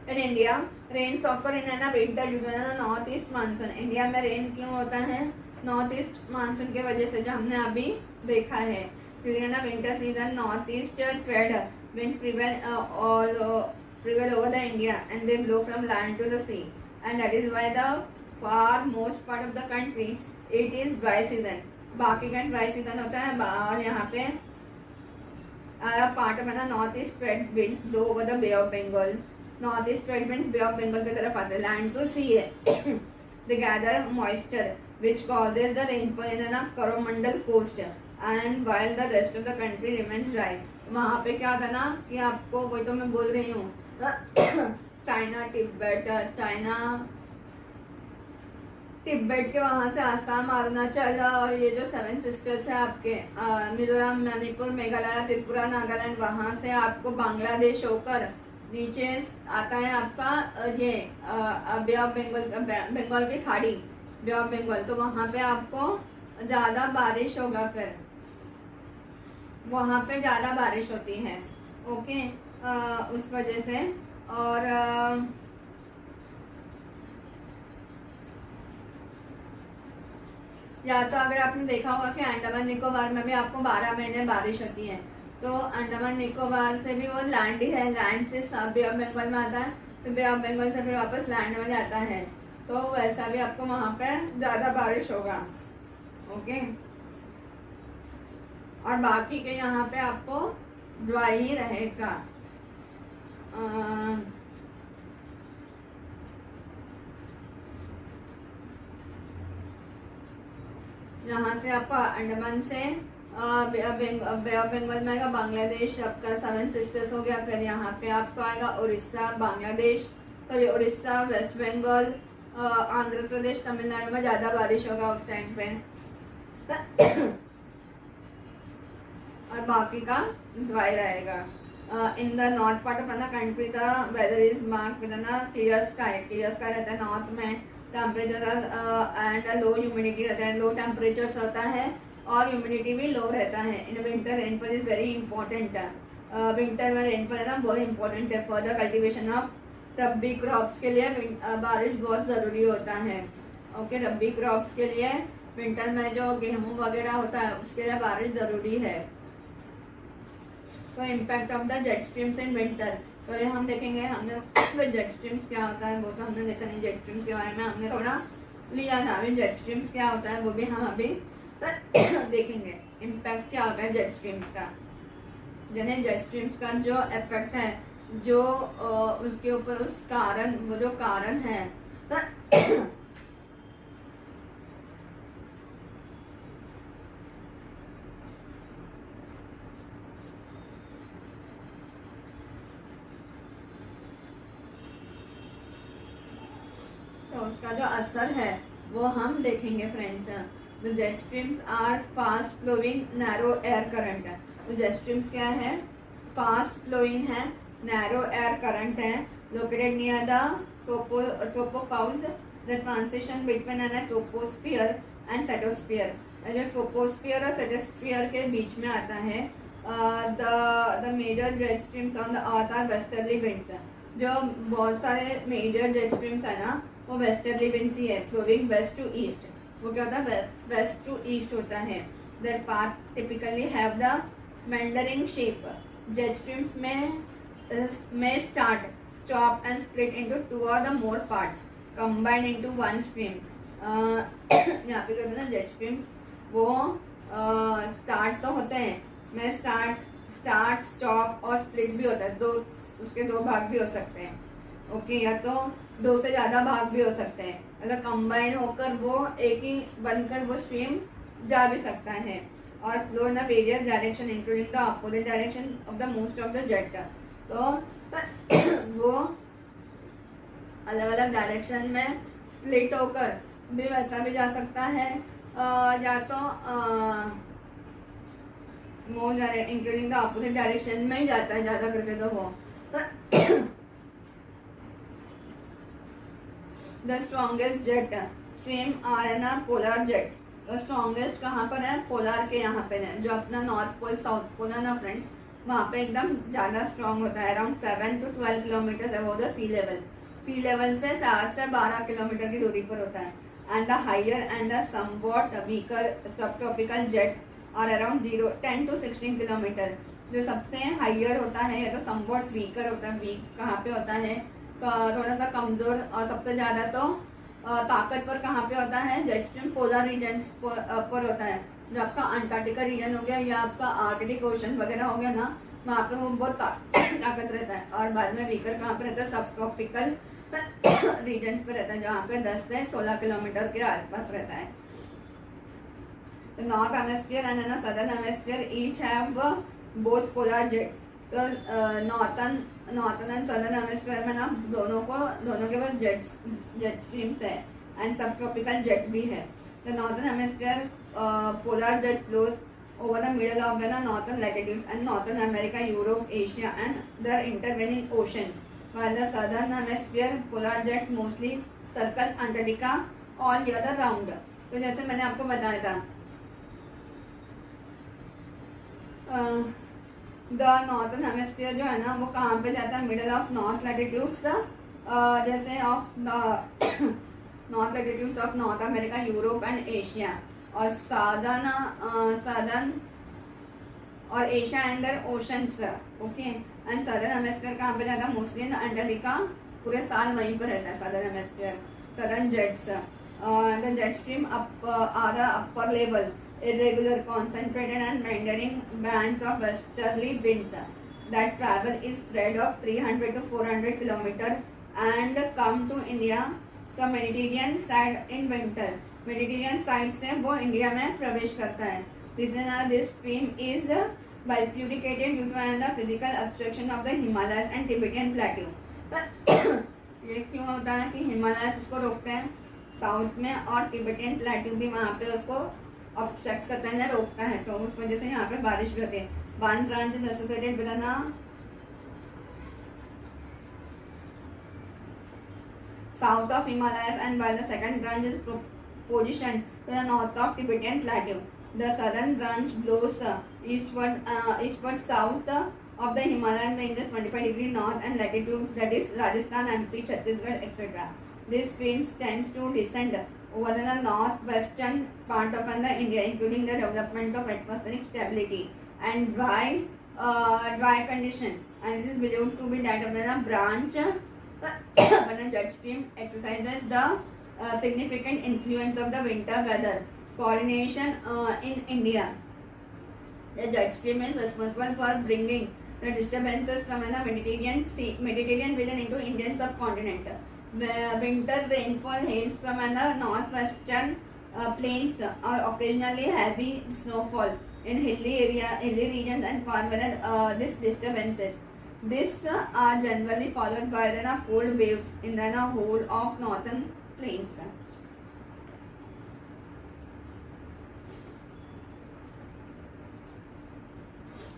in India rain occur in है ना winter due to north east monsoon. India में रेन क्यों होता है, नॉर्थ ईस्ट मानसून के वजह से, जो हमने अभी देखा है। फिर ना winter season north east trade winds prevail over the India and they blow from land to the sea, and that is why the far most part of the country it is dry season. बाकी का dry season होता है, और यहाँ पे part of है ना north east trade winds blow over the Bay of Bengal. North east trade winds Bay of Bengal की तरफ आते हैं, लैंड टू सी है। they gather moisture which causes the rainfall in the Coromandel coast, and while the rest of the country remains dry. वहाँ पे क्या था ना कि आपको, वही तो मैं बोल रही हूँ, तिब्बत के वहां से आसाम, अरुणाचल, और ये जो 7 सिस्टर्स है आपके, मिजोरम, मणिपुर, मेघालय, त्रिपुरा, नागालैंड, वहां से आपको बांग्लादेश होकर नीचे आता है आपका ये बे ऑफ बंगाल की खाड़ी, बे ऑफ बंगाल। तो वहां पे आपको ज्यादा बारिश होगा, फिर वहां पे ज्यादा बारिश होती है। ओके, उस वजह से। और या तो अगर आपने देखा होगा कि अंडमान निकोबार में भी आपको 12 महीने बारिश होती है, तो अंडमान निकोबार से भी वो लैंड ही है, लैंड से बे ऑफ बंगाल में आता है, फिर बे ऑफ बंगाल से फिर वापस लैंड में जाता है, तो वैसा भी आपको वहां पे ज्यादा बारिश होगा। ओके, और बाकी के यहाँ पे आपको ड्राई ही रहेगा। यहाँ से आपको अंडमान से बे ऑफ बंगाल में आएगा बांग्लादेश, आपका सेवन सिस्टर्स हो गया। फिर यहाँ पे आपको आएगा उड़ीसा, बांग्लादेश, सॉरी उड़ीसा, वेस्ट बंगाल, आंध्र प्रदेश, तमिलनाडु में ज्यादा बारिश होगा उस टाइम पे। और बाकी का ड्राई रहेगा। In the north part of the country the weather is marked with clear sky. Clear sky रहता है नॉर्थ में, टेम्परेचर एंड लो ह्यूमिडिटी रहता है, लो टेम्परेचर होता है और ह्यूमिडिटी भी लो रहता है। In winter rainfall is very important. Winter में रेनफॉल है ना बहुत इंपॉर्टेंट है for the cultivation of rabi crops के लिए। बारिश बहुत जरूरी होता है। ओके, रब्बी क्रॉप्स के लिए विंटर में जो गेहूं वगैरह होता है उसके लिए बारिश जरूरी है। तो impact of the jet streams in winter, तो ये हम देखेंगे। हमने जेट स्ट्रीम्स क्या होता है वो तो हमने देखा नहीं, जेट स्ट्रीम्स के बारे में हमने थोड़ा लिया था। अभी जेट स्ट्रीम्स क्या होता है वो भी हम अभी देखेंगे। इम्पैक्ट क्या होता है जेट स्ट्रीम्स का, यानी जेट स्ट्रीम्स का जो इफेक्ट है, जो उसके ऊपर उस कारण, वो जो कारण है तो उसका जो असर है वो हम देखेंगे friends. The jet streams are fast flowing narrow air current है। तो जेट स्ट्रीम्स क्या है, फास्ट फ्लोइंग है, नैरो एयर करंट है, located near the tropopause, the transition between an troposphere and stratosphere. जो ट्रोपोस्फियर और सेटोस्फियर के बीच में आता है। The major jet streams on the earth are westerly winds. जो बहुत सारे मेजर जेट स्ट्रीम्स है ना वो वेस्टर्ली विंड्स ही है, फ्लोइंग वेस्ट टू ईस्ट। वो क्या होता है, वेस्ट टू ईस्ट होता है। That path typically have the meandering shape. Jet streams में start, stop and split into two or the more parts combined into one stream. यहाँ पे क्या होता है ना, जेट स्ट्रीम्स वो स्टार्ट तो होते हैं, में स्टार्ट स्टॉप और स्प्लिट भी होता है। उसके दो भाग भी हो सकते हैं। ओके, या तो दो से ज्यादा भाग भी हो सकते हैं, मतलब कंबाइन होकर वो एक ही बनकर वो स्ट्रीम जा भी सकता है। और flow in various direction including the opposite direction of the most of the jet. तो वो अलग अलग डायरेक्शन में स्प्लिट होकर भी वैसा भी जा सकता है, या तो इंक्लूडिंग द अपोजिट डायरेक्शन में ही जाता है ज्यादा करके तो वो। The strongest jet stream are in polar jets. The strongest कहाँ पर है, पोलर के यहाँ पे है। जो अपना नॉर्थ पोल साउथ पोल है ना फ्रेंड्स, वहाँ पे एकदम ज्यादा स्ट्रॉन्ग होता है। Around 7 to 12 kilometre above the sea level. Sea level से 7 से 12 किलोमीटर की दूरी पर होता है। And the higher and the somewhat weaker subtropical jet are around 10 to 16 kilometre. जो सबसे हायर होता है या तो समवॉट वीकर होता है, वीक कहाँ पे होता है, थोड़ा सा कमजोर, और सबसे ज्यादा तो ताकतवर कहाँ पे होता है, जेट स्ट्रीम पोलर रीजन्स पर होता है। जो आपका अंटार्कटिका रीजन हो गया या आपका आर्कटिक ओशन वगैरह हो गया ना, वहाँ पे वो बहुत ताकत रहता है। और बाद में वीकर कहाँ पे रहता है, सब ट्रॉपिकल रीजन्स पे रहता है, जहाँ पे 10 से 16 किलोमीटर के आसपास रहता है। North hemisphere and southern hemisphere each have both polar jets. तो नॉर्थन एंड सदर्न हेमिस्फीयर में ना दोनों के पास जेट स्ट्रीम्स है एंड सब ट्रॉपिकल जेट भी है। The northern hemisphere polar jet flows over the middle of the northern latitudes and northern America, Europe, Asia and their intervening oceans, while the southern hemisphere polar jet mostly circles Antarctica all year round। तो जैसे मैंने आपको बताया था, the northern hemisphere जो है ना वो कहाँ पे जाता है, मिडल ऑफ नॉर्थ लैटिट्यूड्स, जैसे of the north latitudes of north America, Europe and Asia. और सदर्न और Asia and their oceans. Okay, and southern hemisphere कहाँ पे जाता है, मोस्टली इन अंटार्कटिका, पूरे साल वहीं पर रहता है southern hemisphere. Southern jets the jet stream are the upper level irregular, concentrated and meandering bands of westerly winds that travel is spread of 300 to 400 kilometer and come to India from Mediterranean side in winter. Mediterranean side से वो India में प्रवेश करता है. This stream is bifurcated due to the physical obstruction of the Himalayas and Tibetan Plateau. ये क्यों होता है कि हिमालय उसको रोकते हैं साउथ में और तिब्बतियन प्लेट्यू भी वहाँ पे उसको ऑब्स्ट्रक्ट करता है, रोकता है, तो उस वजह से यहाँ पे बारिश भी होती है. One branch is associated with the south of Himalayas and while the second branch is positioned to the north of Tibetan Plateau. The southern branch blows eastward south of the Himalayan ranges 25 degrees north and latitudes, that is Rajasthan, MP, Chhattisgarh, etc. This wind tends to descend over the northwestern part of India, including the development of atmospheric stability and dry condition, and it is believed to be that of the branch when a jet stream exercises the significant influence of the winter weather coordination in India. The jet stream is responsible for bringing the disturbances from the Mediterranean region into Indian subcontinent. The winter rainfall hails from the northwestern plains or occasionally heavy snowfall in hilly regions and cover these disturbances. These are generally followed by the cold waves in the whole of northern plains.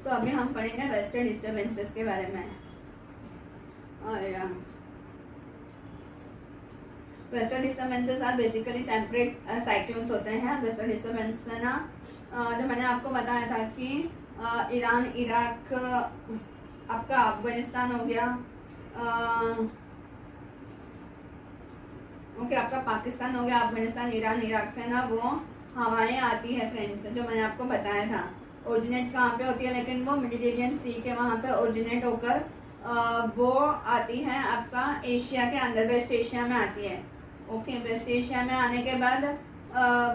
तो अभी हम पढ़ेंगे western disturbances के बारे में. Western disturbances are basically temperate cyclones होते हैं. Western disturbance ना जो मैंने आपको बताया था कि ईरान, इराक, आपका अफगानिस्तान हो गया, ओके आपका पाकिस्तान हो गया, अफगानिस्तान, ईरान, इराक से ना वो हवाएं आती है फ्रेंड्स, जो मैंने आपको बताया था. ओरिजिनेट कहाँ पे होती है, लेकिन वो मेडिटेरियन सी के वहाँ पे ओरिजिनेट होकर वो आती है आपका एशिया के अंदर, वेस्ट एशिया में आती है. ओके वेस्ट एशिया में आने के बाद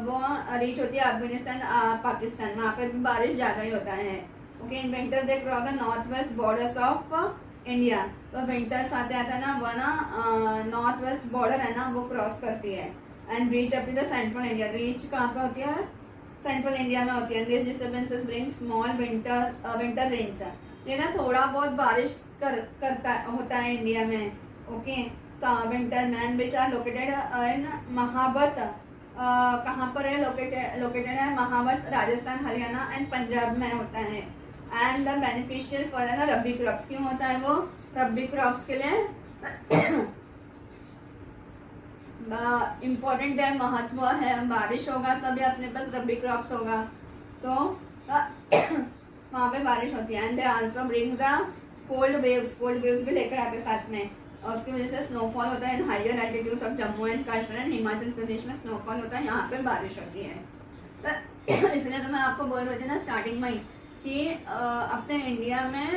वो रीच होती है अफगानिस्तान, पाकिस्तान, वहाँ पे बारिश ज़्यादा ही होता है. Okay in winters they cross the north west borders of India. तो विंटर्स आते आते ना वो ना नॉर्थ वेस्ट बॉर्डर है ना वो क्रॉस करती है and reach up to the central India. Reach कहाँ पे होती है, सेंट्रल इंडिया में होती है. This disturbances bring small winter rains. ये ना थोड़ा बहुत बारिश करता होता है इंडिया में. Okay winter man which are located in महाबत, कहाँ पर है लोकेटेड है महाबत, राजस्थान, हरियाणा एंड पंजाब में होता है. And the beneficial for the rabi crops. क्यों होता है वो, रबी क्रॉप्स के लिए इम्पोर्टेंट है, महत्व है. बारिश होगा तभी अपने पास रबी क्रॉप्स होगा, तो वहाँ पे बारिश होती है. And they also bring the cold waves भी लेकर आते साथ में, और उसकी वजह से स्नोफॉल होता है in higher altitudes of Jammu and Kashmir and Himachal Pradesh में स्नोफॉल होता है, यहाँ पे बारिश होती है. इसलिए तो मैं आपको बोल रही थी ना स्टार्टिंग में कि अपने इंडिया में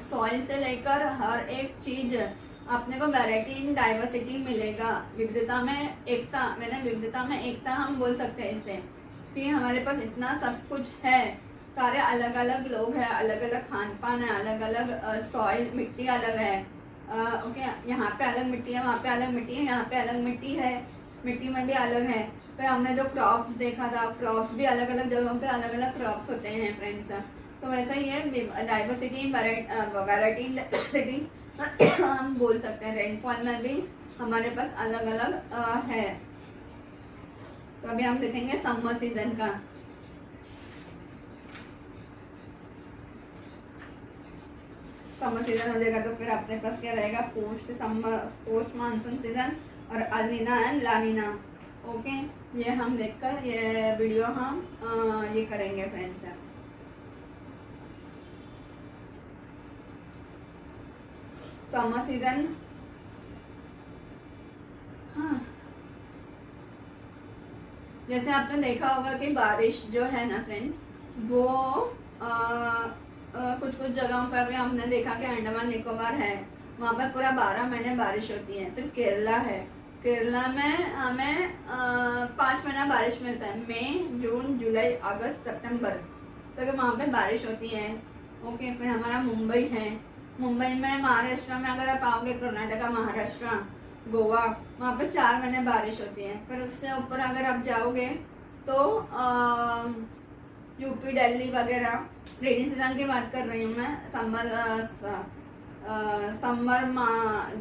सॉइल से लेकर हर एक चीज अपने को वैरायटी इन डाइवर्सिटी मिलेगा, विविधता में एकता. मैंने विविधता में एकता हम बोल सकते हैं इससे कि हमारे पास इतना सब कुछ है, सारे अलग अलग लोग हैं, अलग अलग खान पान है, अलग अलग सॉइल, मिट्टी अलग है. ओके यहाँ पे अलग मिट्टी है, वहाँ पे अलग मिट्टी है, यहाँ पे अलग मिट्टी है, मिट्टी में भी अलग है. फिर हमने जो क्रॉप्स देखा था, क्रॉप्स भी अलग अलग जगहों पे अलग अलग क्रॉप्स होते हैं फ्रेंड्स. तो वैसा ही है diversity in variety in diversity हम बोल सकते हैं. रेनफॉल में भी हमारे पास अलग अलग है. तो अभी हम देखेंगे समर सीजन का. समर सीजन हो जाएगा तो फिर अपने पास क्या रहेगा, पोस्ट मानसून सीजन और अलीना एंड लानीना. ओके ये हम देखकर ये वीडियो हम ये करेंगे फ्रेंड्स. समर सीजन, हाँ जैसे आपने देखा होगा कि बारिश जो है ना फ्रेंड्स वो कुछ जगहों पर भी हमने देखा कि अंडमान निकोबार है, वहाँ पर पूरा 12 महीने बारिश होती है. फिर केरला है, केरला में हमें 5 महीना बारिश मिलता है, मई जून जुलाई अगस्त सितंबर तक वहाँ पे बारिश होती है। ओके, फिर हमारा मुंबई है। मुंबई में महाराष्ट्र में अगर आप आओगे, कर्नाटका महाराष्ट्र गोवा, वहाँ पे 4 महीने बारिश होती है। फिर उससे ऊपर अगर आप जाओगे तो यूपी दिल्ली वगैरह, रेनी सीजन की बात कर रही हूँ मैं, समर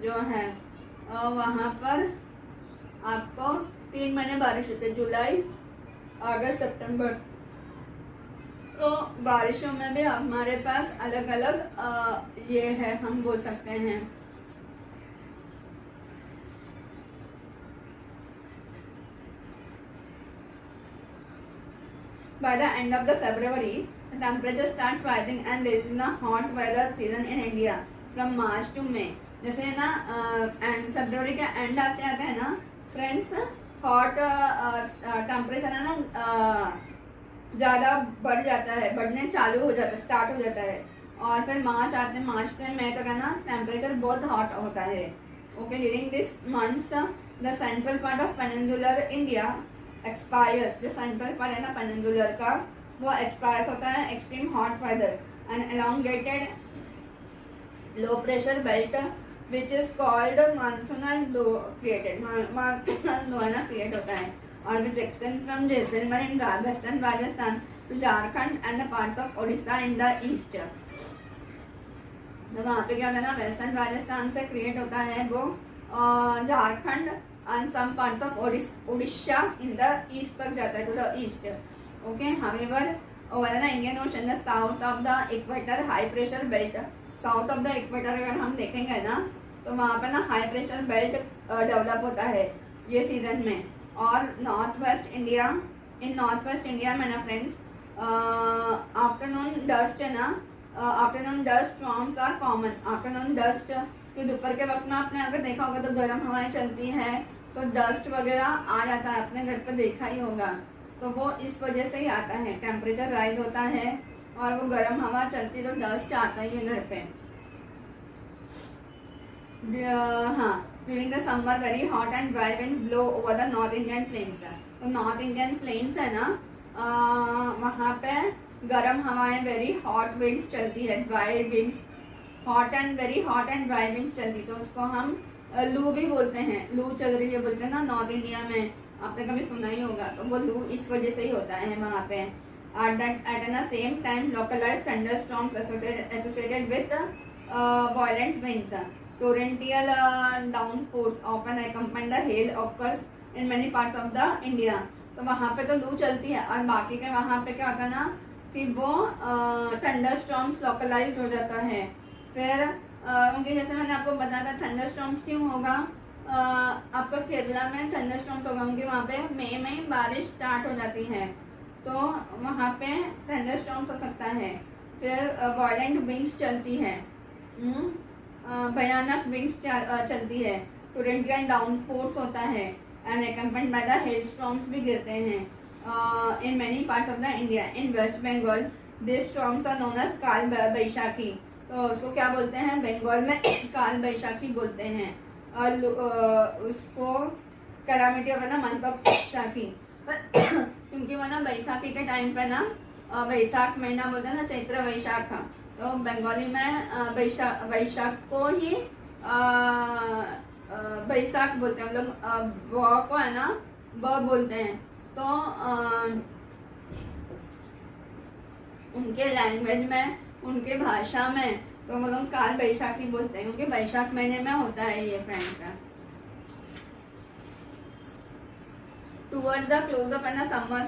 जो है वहाँ पर आपको 3 महीने बारिश होती है, जुलाई अगस्त सितंबर। तो बारिशों में भी हमारे पास अलग अलग ये है, हम बोल सकते हैं। By the end of the February, the temperature starts rising and there is a hot weather season in India from March to May. जैसे ना फरवरी का एंड आते आते है ना फ्रेंड्स, हॉट टेम्परेचर है ना ज़्यादा बढ़ जाता है, बढ़ने चालू हो जाता है, स्टार्ट हो जाता है। और फिर मार्च आते हैं, मार्च से मई तक है ना टेम्परेचर बहुत हॉट होता है। Okay, during this months the central part of peninsular India expires. जो सेंट्रल पार्ट है ना पेनिनसुलर का, वो एक्सपायर्स होता है extreme hot weather and elongated low pressure belt which is called monsoonal low created, monsoonal low है ना create होता है, और which extend from Jaisalmer in western Rajasthan to Jharkhand and parts of Odisha in the east. तो वहाँ पे क्या होता है ना, वेस्टर्न राजस्थान से क्रिएट होता है वो Jharkhand and some parts of Odisha in the east तक जाता है, to the east. Okay, however over the Indian ocean the south of the equator high pressure belt, south of the equator अगर हम देखेंगे ना तो वहाँ पे ना हाई प्रेशर बेल्ट डेवलप होता है ये सीजन में। और north west India, in north west India में ना फ्रेंड्स आफ्टरनून डस्ट है ना, afternoon dust storms are common. Afternoon dust कि दोपहर के वक्त में आपने अगर देखा होगा तो गर्म हवाएं चलती है तो डस्ट वगैरह आ जाता है, अपने घर पे देखा ही होगा। तो वो इस वजह से ही आता है, टेम्परेचर राइज होता है और वो गर्म हवा चलती है तो डस्ट आता ही है घर पे। हाँ, during the summer very hot and dry winds blow over the north Indian planes. तो नॉर्थ इंडियन प्लेन्स है ना वहाँ पे गर्म हवाएं, वेरी हॉट विंड्स चलती है, dry winds, hot and very hot and dry winds चलती, तो उसको हम लू भी बोलते हैं। लू चल रही है बोलते हैं ना नॉर्थ इंडिया में, आपने कभी सुना ही होगा। तो वो लू इस वजह से ही होता है वहाँ पे। at the same time localized thunderstorms associated with violent winds, torrential downpours often accompany the hail occurs in many parts of the India। तो वहाँ पे तो लू चलती है और बाकी के वहाँ पे क्या होता है ना कि वो थंडरस्टॉर्म्स लोकलाइज हो जाता है। फिर क्योंकि जैसे मैंने आपको बताया था थंडरस्टॉर्म्स क्यों होगा, आपका केरला में थंडरस्टॉर्म्स होगा क्योंकि वहाँ पे मई में बारिश स्टार्ट हो जाती है, तो वहाँ पे थंडरस्टॉर्म्स हो सकता है। फिर वायलेंट विंड्स चलती है, भयानक विंड्स चलती है, टोरेंटियल डाउनपोर्स होता है and accompanied by the hailstorms भी गिरते हैं in many parts of the India. In west Bengal this storms are known as Kal Baishakhi. तो उसको क्या बोलते हैं बंगाल में काल बैशाखी बोलते हैं। उसको कैलामिटी ऑफ ना मंथ ऑफ बैशाखी क्योंकि वो ना बैसाखी के टाइम पे ना वैशाख महीना बोलते हैं ना, चैत्र वैशाख, तो बंगाली में वैशाख को ही बैसाख बोलते हैं, मतलब व को है ना ब बोलते हैं। तो उनके लैंग्वेज में, उनके भाषा में तो वो लोग काल बैशाखी बोलते हैं क्योंकि बैशाख महीने में होता है ये friends. Towards the close of the summer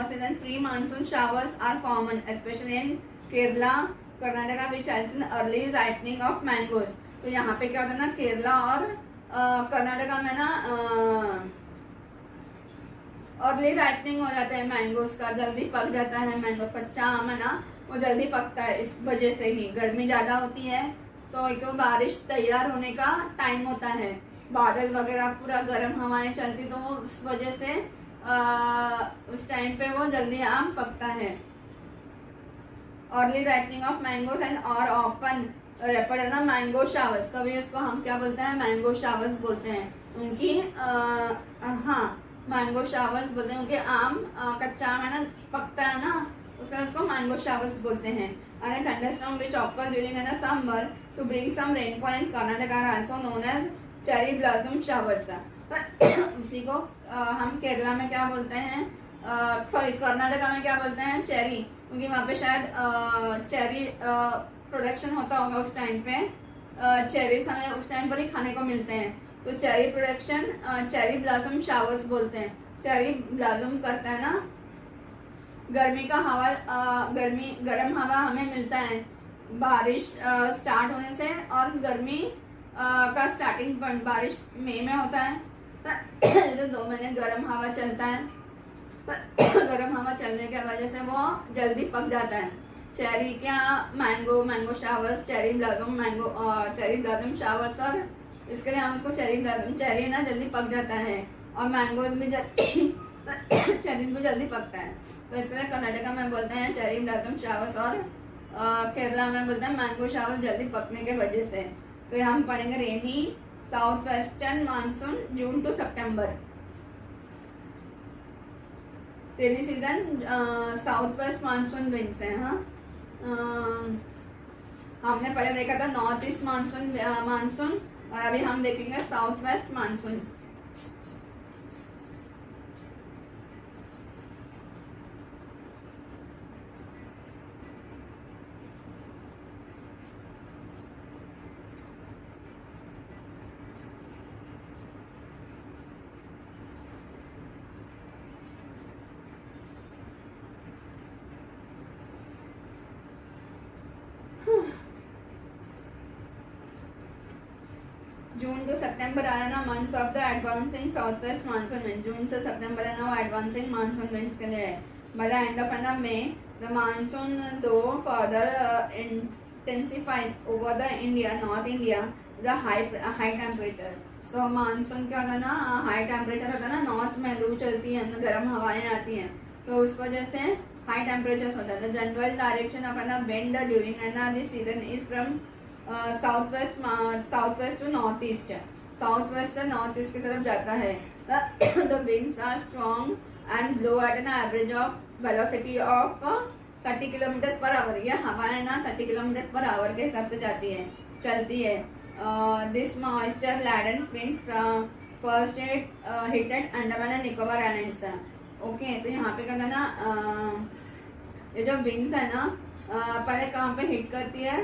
season, pre-monsoon showers are common, especially in Kerala, Karnataka, which has an early ripening of mangoes। तो यहाँ पे क्या होता है ना, केरला और कर्नाटका में ना अर्ली राइपनिंग हो जाता है मैंगोज का, जल्दी पक जाता है मैंगोज। कच्चा आम है ना वो जल्दी पकता है, इस वजह से ही गर्मी ज्यादा होती है तो एक तो बारिश तैयार होने का टाइम होता है, बादल वगैरह पूरा गर्म हवाएं चलती, तो वो उस वजह से उस टाइम पे वो जल्दी आम पकता है। Early ripening of mangoes and और ऑफन रेफर्ड है ना मैंगो शावर्स, कभी उसको हम क्या बोलते हैं, मैंगो शावर्स बोलते हैं। उनकी हाँ मैंगो शावर्स बोलते हैं, उनके आम कच्चा आम है ना, पकता है ना, उसको मैंगो शावर्स बोलते हैं। And thunderstorm which occur during the summer to bring some rainfall in Karnataka are also known as cherry blossom showers. उसी को हम केरला में क्या बोलते हैं, सॉरी कर्नाटका में क्या बोलते हैं, चेरी, क्योंकि वहाँ पे शायद चेरी प्रोडक्शन होता होगा उस टाइम पे। चेरीज हमें उस टाइम पर ही खाने को मिलते हैं, तो cherry production cherry blossom showers बोलते हैं। चेरी ब्लॉसम करता है ना, गर्मी का हवा गर्म हवा हमें मिलता है बारिश स्टार्ट होने से, और गर्मी का स्टार्टिंग पॉइंट बारिश मई में होता है। जो 2 महीने गर्म हवा चलता है, गर्म हवा चलने की वजह से वो जल्दी पक जाता है। चेरी क्या, mango showers, cherry blossom showers, और इसके लिए हम उसको चेरी ब्लॉसम, चेरी ना जल्दी पक जाता है, और मैंगोज भी चेरीज भी जल्दी पकता है, तो इसके लिए कर्नाटका में बोलते हैं चेरी ब्लॉसम शावर्स, और केरला में बोलते हैं मैंगो शावर्स जल्दी पकने के वजह से। फिर हम पढ़ेंगे rainy south western monsoon June to September. Rainy season south west monsoon winds है। हाँ हमने पहले देखा था नॉर्थ ईस्ट मानसून, और अभी हम देखेंगे south west monsoon. June to September आया ना, months of the advancing south west monsoon wind. जून से सितंबर है ना, वो एडवांसिंग मानसून विंड्स के लिए है। By the end of May the monsoon दो further intensifies over the India, north India, the high temperature. तो मानसून क्या होता है ना, हाई टेम्परेचर होता है ना, नॉर्थ में लू चलती है, गर्म हवाएं आती हैं, तो उस वजह से हाई टेम्परेचर होता है। The general direction of an wind during an this season is from south west to north east. South west से नॉर्थ ईस्ट की तरफ जाता है। The winds are strong and blow at an average of velocity of 30 kilometre per hour. ये हवाएं ना 30 kilometre per our के हिसाब से चलती है। This moisture laden winds first hitted Andaman and Nicobar islands. Okay, तो यहाँ पे क्या ना, ये जो विंड्स है ना पहले कहाँ पे हिट करती है,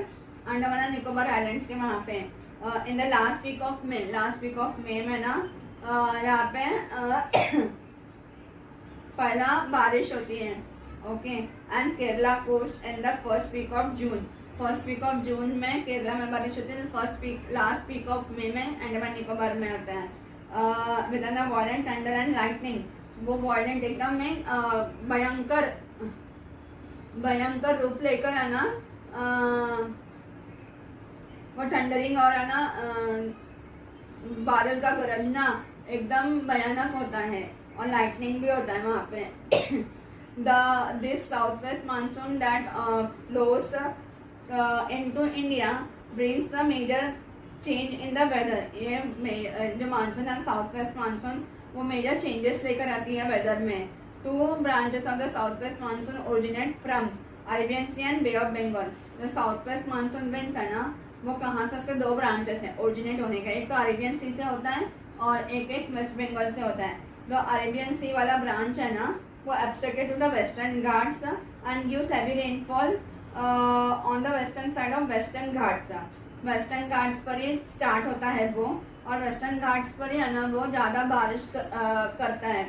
अंडमान एंड निकोबार आइलैंड्स के वहां पे in the last week of May में ना यहाँ पे पहला बारिश होती है। Okay, and Kerala coast in the first week of June में केरला में बारिश होती है। लास्ट वीक ऑफ मे में अंडमान निकोबार में होता है। With the violent thunder and lightning, वो वॉयलेंट एकदम में भयंकर रूप लेकर है ना, वो थंडरिंग और है ना बादल का गरजना एकदम भयानक होता है, और लाइटनिंग भी होता है वहाँ पे। This south west monsoon that flows into India brings the major change in the weather. ये जो मानसून है साउथ वेस्ट मानसून, वो मेजर चेंजेस लेकर आती है वेदर में। 2 branches of the south west monsoon originate from Arabian sea and bay of Bengal. जो south west monsoon winds है ना, वो कहाँ से, उसके 2 ब्रांचेस हैं ओरिजिनेट होने का। एक तो अरेबियन सी से होता है, और एक वेस्ट बंगाल से होता है। जो अरेबियन सी वाला ब्रांच है ना, वो abstracted to the western Ghats and gives heavy rainfall on the western side of western Ghats. Western Ghats पर ही स्टार्ट होता है वो, और वेस्टर्न घाट्स पर ही है ना वो ज्यादा बारिश करता है।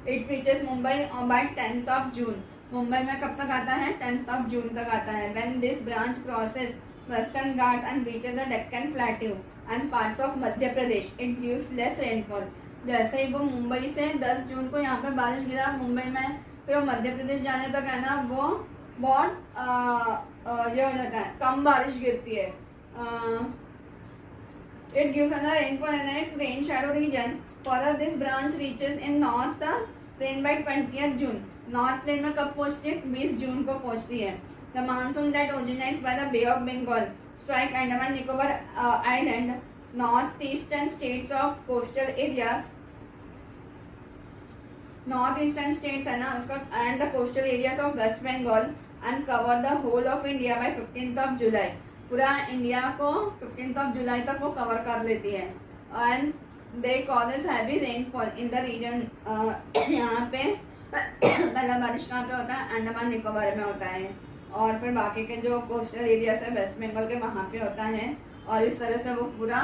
It reaches Mumbai by 10th of June. Mumbai में कब तक आता है, 10th ऑफ जून तक आता है। When this branch crosses western Ghat and reaches the Deccan plateau and parts of Madhya Pradesh, it gives less rainfall. जैसे ही वो मुंबई से 10 जून को यहाँ पे बारिश गिरा मुंबई में, फिर वो मध्य प्रदेश जाने तक है ना वो बहुत ये हो जाता है, कम बारिश गिरती है। It gives a rainfall in its rain shadow region. Further this branch reaches in north plain by 20th June. North plain में कब पहुंचती है, 20 जून को पहुंचती है। The monsoon that originates by the bay of Bengal strike Andaman Nicobar Island, northeastern states of coastal areas, northeastern states है ना उसका, and the coastal areas of West Bengal and cover the whole of India by 15th of July. पूरा India को 15th of July तक वो cover कर लेती है. And they causes heavy rainfall in the region. यहाँ पे पहला बारिश कहाँ पे होता है? अंडमान निकोबार में होता है, और फिर बाकी के जो कोस्टल एरियाज है वेस्ट बंगाल के वहाँ पे होता है, और इस तरह से वो पूरा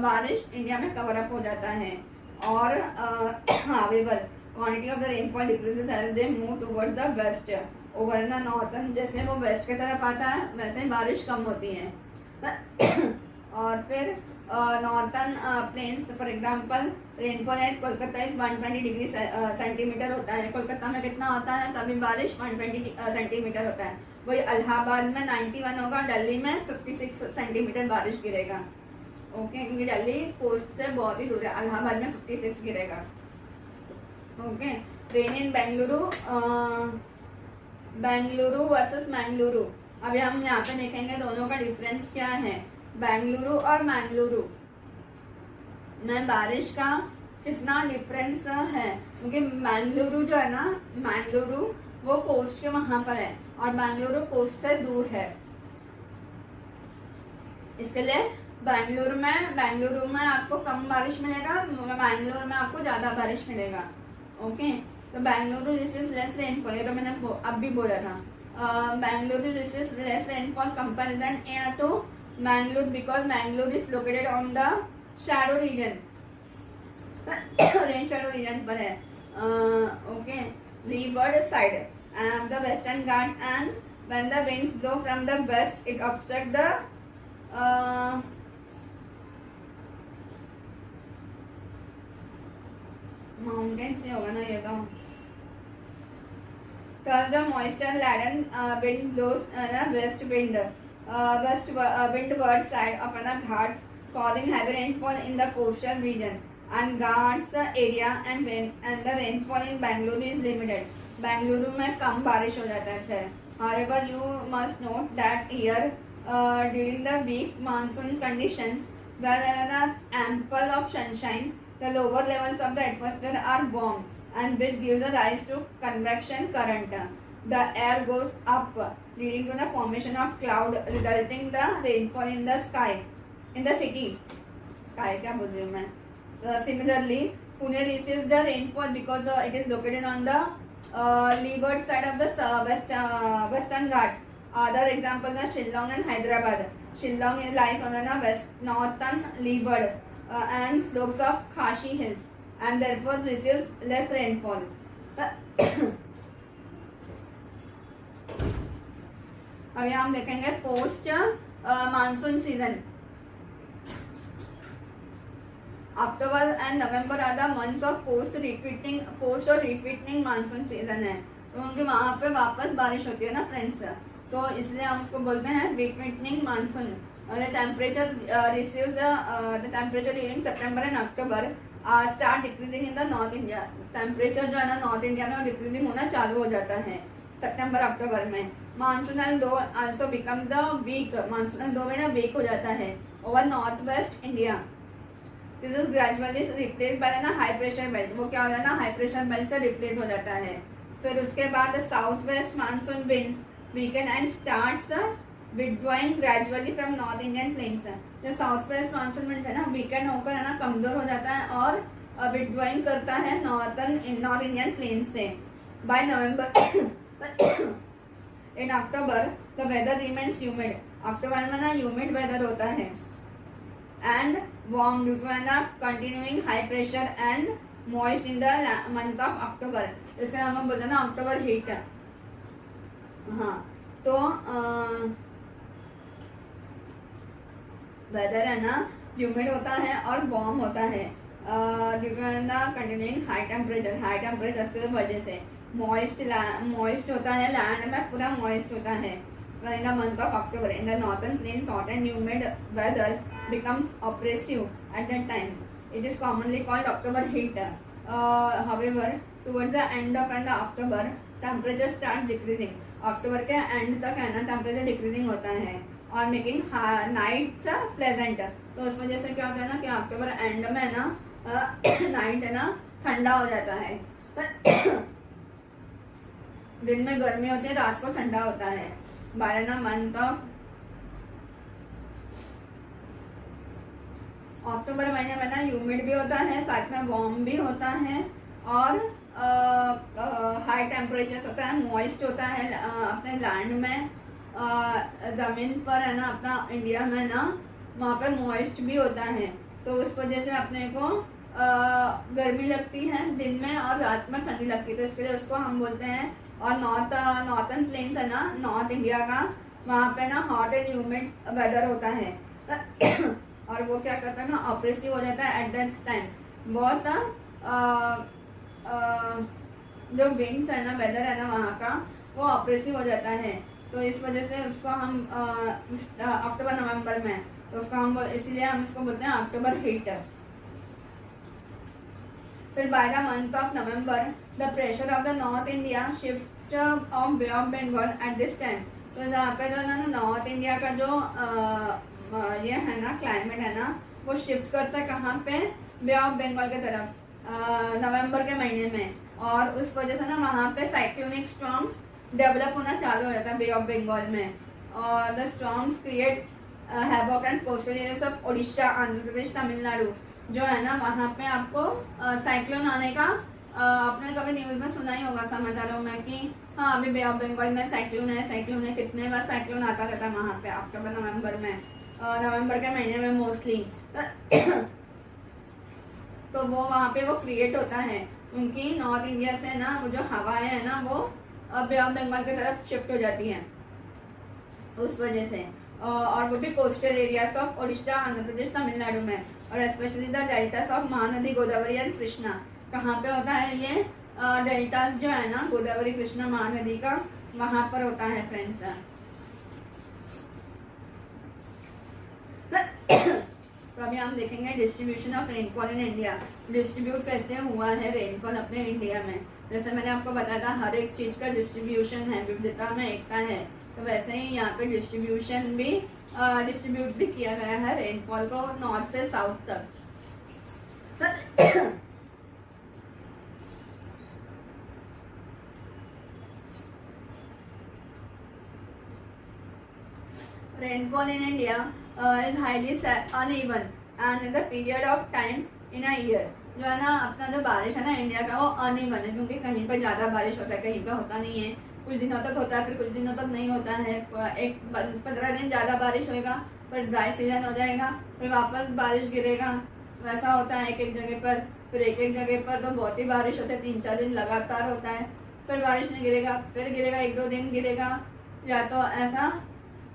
बारिश इंडिया में कवर अप हो जाता है. और however quantity of the rainfall decreases as they move towards the west over the northern. जैसे वो वेस्ट की तरफ आता है वैसे ही बारिश कम होती है. और फिर northern plains for example rainfall at Kolkata is 120 degree centimetre होता है. कोलकाता में कितना होता है? तभी बारिश 120 सेंटीमीटर होता है. वही इलाहाबाद में 91 होगा, दिल्ली में 56 सेंटीमीटर बारिश गिरेगा. ओके, क्योंकि दिल्ली कोस्ट से बहुत ही दूर है. इलाहाबाद में 56 गिरेगा. ओके, रेन इन बेंगलुरु वर्सेस मैंगलुरु. अभी हम यहाँ पे देखेंगे दोनों का डिफरेंस क्या है, बेंगलुरु और मैंगलुरु में बारिश का कितना डिफरेंस है. क्योंकि मैंगलुरु जो है ना, मैंगलुरु वो कोस्ट के वहां पर है और बेंगलुरु कोस्ट से दूर है. इसके लिए बेंगलुरु में आपको कम बारिश मिलेगा, मैंगलोर में आपको ज्यादा बारिश मिलेगा. ओके, तो बेंगलुरु रिसीव्स लेस रेनफॉल, ये तो मैंने अब भी बोला था. Bengaluru receives less rainfall comparison to Mangalore because Mangalore is located on the shadow region. Rain shadow region पर है. Okay, leeward side the western Ghats, and when the winds blow from the west it obstructs the mountains से होगा ना ये तो. Thus the moisture laden wind blows west wind windward side of the Ghats, causing heavy rainfall in the coastal region and Ghats area, and the rainfall in Bangalore is limited. Bangalore में कम बारिश हो जाता है. फिर however you must note that here during the weak monsoon conditions where there is ample of sunshine, the lower levels of the atmosphere are warm, and which gives a rise to convection current. The air goes up, leading to the formation of cloud, resulting the rainfall in the sky, in the city. Sky क्या बोल रही हूँ मैं? Similarly, Pune receives the rainfall because it is located on the leeward side of the western Ghats. Other examples are Shillong and Hyderabad. Shillong lies on the northern leeward and slopes of Khashi Hills, and therefore receives less rainfall. अभी हम देखेंगे post monsoon season. October and November are the months of post और repeating monsoon season है. तो उनके वहां पे वापस बारिश होती है ना फ्रेंड्स, तो इसलिए हम उसको बोलते हैं repeating monsoon. The temperature during September and October start decreasing in the north India. Temperature जो है ना नॉर्थ इंडिया में डिक्रीजिंग होना चालू हो जाता है सितंबर अक्टूबर में. Monsoonal trough also becomes the weak. Monsoonal trough में ना वीक हो जाता है over north west India. This is gradually replace by ना हाई प्रेशर बेल्ट. वो क्या हो जाता है ना, हाई प्रेशर बेल्ट से रिप्लेस हो जाता है. फिर उसके बाद south west monsoon winds weakened and starts withdrawing gradually from north Indian plains. जो साउथ वेस्ट मानसून विंड्स है ना वीकेंड होकर है ना कमजोर हो जाता है और विथड्रॉइंग करता है नॉर्थ इंडियन प्लेन्स से. By November in October the weather remains humid. अक्टूबर में ना ह्यूमिड वेदर होता है एंड वार्म ड्यू टू ना continuing high pressure and moist in the month of October. इसका नाम हम बोलते हैं ना अक्टूबर हीट. हाँ, तो वेदर है ना ह्यूमिड होता है और वार्म होता है ड्यू टू ना कंटिन्यूइंग हाई टेम्परेचर की वजह से. मॉइस्ट होता है, लैंड में पूरा मॉइस्ट होता है in the month of October. In the northern plains, hot and humid weather becomes oppressive at that time. It is commonly called October heat. However, towards the end of October, temperature starts decreasing. अक्टूबर के and तक है ना temperature decreasing होता है और making nights pleasant. तो उस वजह से क्या होता है ना कि अक्टूबर एंड में ना नाइट है ना ठंडा हो जाता है। दिन में गर्मी होती है, रात को ठंडा होता है। बाय ना मंथ ऑफ अक्टूबर महीने में ना ह्यूमिड भी होता है, साथ में वार्म भी होता है और हाई टेम्परेचर होता है, मॉइस्ट होता है अपने लैंड में। जमीन पर है ना अपना इंडिया में ना वहाँ पे मॉइस्ट भी होता है। तो उस वजह से अपने को गर्मी लगती है दिन में और रात में ठंडी लगती है, तो इसके लिए उसको हम बोलते हैं। और नॉर्थन प्लेन्स है ना नॉर्थ इंडिया का, वहाँ पे ना हॉट एंड ह्यूमिड वेदर होता है। और वो क्या करता है ना ऑप्रेसिव हो जाता है एट दैट टाइम। बहुत जो विंड्स है ना वेदर है ना वहाँ का वो ऑप्रेसिव हो जाता है। तो इस वजह से उसको हम अक्टूबर नवंबर में तो उसको हम इसीलिए हम इसको बोलते हैं अक्टूबर हीट। फिर by the month of November the pressure of the north India shift of bay of Bengal at this time. तो जहाँ पे जो ना नॉर्थ इंडिया का जो ये है ना क्लाइमेट है ना वो शिफ्ट करता है कहाँ पे, बे ऑफ बंगाल की तरफ नवंबर के महीने में। और उस वजह से ना वहाँ पे साइक्लोनिक स्टॉर्म्स डेवलप होना चालू हो जाता है बे ऑफ बंगाल में। और the storms create havoc and coastal areas of Odisha, Andhra Pradesh, Tamil Nadu जो है ना वहाँ पे आपको साइक्लोन आने का आपने कभी न्यूज में सुना ही होगा समाचारों में कि हाँ अभी बे ऑफ बंगाल में साइक्लोन है। कितने बार साइक्लोन आता रहता है वहाँ पे अक्टूबर नवंबर में, नवंबर के महीने में मोस्टली। तो वो वहाँ पे वो क्रिएट होता है उनकी नॉर्थ इंडिया से ना वो जो हवाएं है ना वो बे ऑफ बंगाल की तरफ शिफ्ट हो जाती है उस वजह से। और वो भी coastal areas of Odisha, Andhra Pradesh, Tamil Nadu में। और specially the deltas of Mahanadi Godavari and Krishna. कहाँ पे होता है ये डेल्टास जो है ना गोदावरी कृष्णा महानदी का, वहां पर होता है फ्रेंड्स। तो अभी हम देखेंगे distribution of rainfall in India. Distribute कैसे हुआ है रेनफॉल अपने इंडिया में। जैसे मैंने आपको बताया था हर एक चीज का डिस्ट्रीब्यूशन है, विविधता में एकता है। तो वैसे ही यहाँ पे डिस्ट्रीब्यूशन भी डिस्ट्रीब्यूट भी किया गया है रेनफॉल को नॉर्थ से साउथ तक। Rainfall in India is highly uneven and in the period of time in a year। जो है ना अपना जो बारिश है ना इंडिया का वो अनइवन है, क्योंकि कहीं पर ज्यादा बारिश होता है, कहीं पर होता नहीं है। कुछ दिनों तक होता है, फिर कुछ दिनों तक नहीं होता है। एक 15 दिन ज्यादा बारिश होएगा, फिर ड्राई सीजन हो जाएगा, फिर वापस बारिश गिरेगा। वैसा होता है एक एक जगह पर। फिर एक एक जगह पर तो बहुत ही बारिश होती है, 3-4 दिन लगातार होता है, फिर बारिश नहीं गिरेगा, फिर गिरेगा 1-2 दिन गिरेगा। या तो ऐसा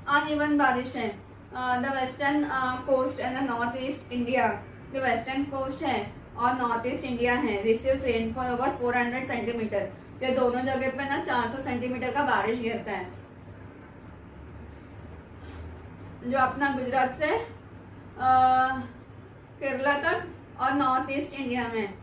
अनइवन बारिश है। The western coast and the north east India, जो वेस्टर्न कोस्ट है और नॉर्थ ईस्ट इंडिया है, रिसीव रेनफॉल ओवर 400 सेंटीमीटर। ये दोनों जगह पे ना 400 सेंटीमीटर का बारिश गिरता है। जो अपना गुजरात से केरला तक और नॉर्थ ईस्ट इंडिया में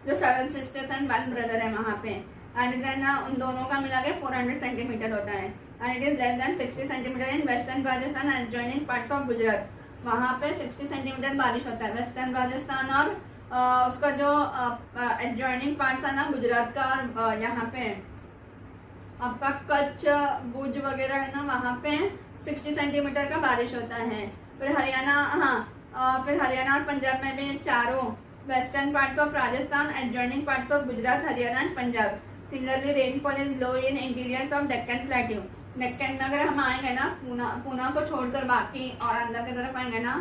जो 7 सिस्टर्स एंड 1 ब्रदर है वहां पे, एंड देन उन दोनों का मिला के 400 सेंटीमीटर होता है। And it is less than 60 centimetre in western Rajasthan and adjoining parts of Gujarat. वहां पे 60 सेंटीमीटर बारिश होता है वेस्टर्न राजस्थान और उसका जो एडजॉइनिंग पार्ट्स है ना गुजरात का, और यहाँ पे आपका कच्छ, भुज वगैरह है ना वहाँ पे 60 सेंटीमीटर का बारिश होता है। फिर हरियाणा फिर हरियाणा और पंजाब में भी चारों western parts of Rajasthan, adjoining parts of Gujarat, Haryana and Punjab. Similarly rainfall is low in interiors of Deccan plateau. Deccan में अगर हम आएंगे ना पूना को छोड़कर बाकी और अंदर की तरफ आएंगे ना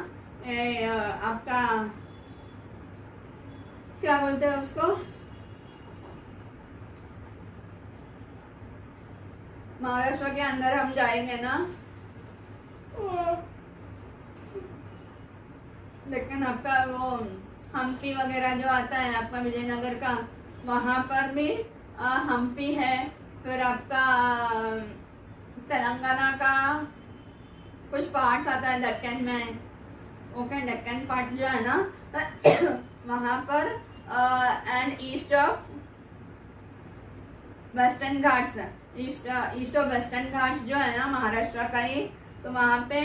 आपका क्या बोलते हैं उसको, महाराष्ट्र के अंदर हम जाएंगे ना लेकिन आपका वो हम्पी वगैरह जो आता है आपका विजयनगर का, वहां पर भी हम्पी है। फिर आपका तेलंगाना का कुछ पार्ट्स आता है डेक्कन में। ओके, डेक्कन पार्ट जो है ना वहां पर and east of western Ghats, east of western Ghats जो है ना महाराष्ट्र का ही, तो वहाँ पे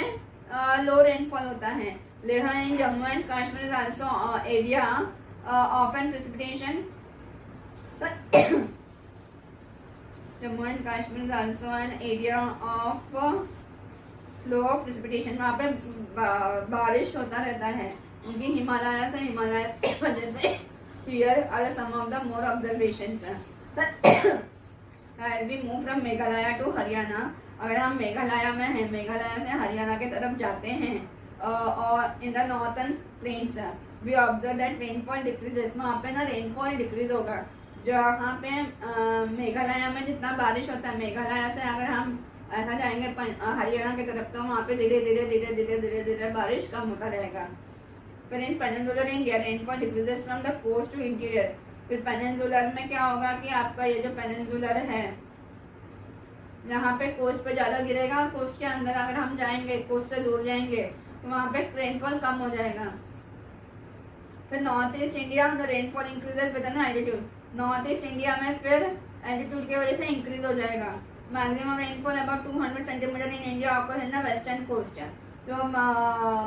लो रेनफॉल होता है. Leh in Jammu and Kashmir is also area of an precipitation. Jammu and Kashmir is also an area of low precipitation. वहाँ पे बारिश होता रहता है क्योंकि हिमालय की वजह से. Here are some of the more observations. As we move from Meghalaya to Haryana, अगर हम मेघालय में हैं, मेघालय से हरियाणा के तरफ जाते हैं और in the northern plains we observe that rainfall decreases. वहाँ पे ना रेनफॉल डिक्रीज होगा. जो यहाँ पे मेघालय में जितना बारिश होता है, मेघालय से अगर हम ऐसा जाएंगे हरियाणा की तरफ, तो वहाँ पे धीरे धीरे धीरे धीरे धीरे धीरे बारिश कम होता रहेगा. फिर in peninsular India rainfall decreases from the coast to interior. फिर पेनिनसुलर में क्या होगा कि आपका ये जो पेनिनसुलर है, यहाँ पे कोस्ट पे ज्यादा गिरेगा और कोस्ट के अंदर अगर हम जाएंगे, कोस्ट से दूर जाएंगे, तो वहाँ पे रेनफॉल कम हो जाएगा. फिर north east India the rainfall increases with an altitude. North east India में फिर एल्टीट्यूड की वजह से इंक्रीज हो जाएगा. Maximum rainfall about 200 centimetre in India occur in the western coast. जो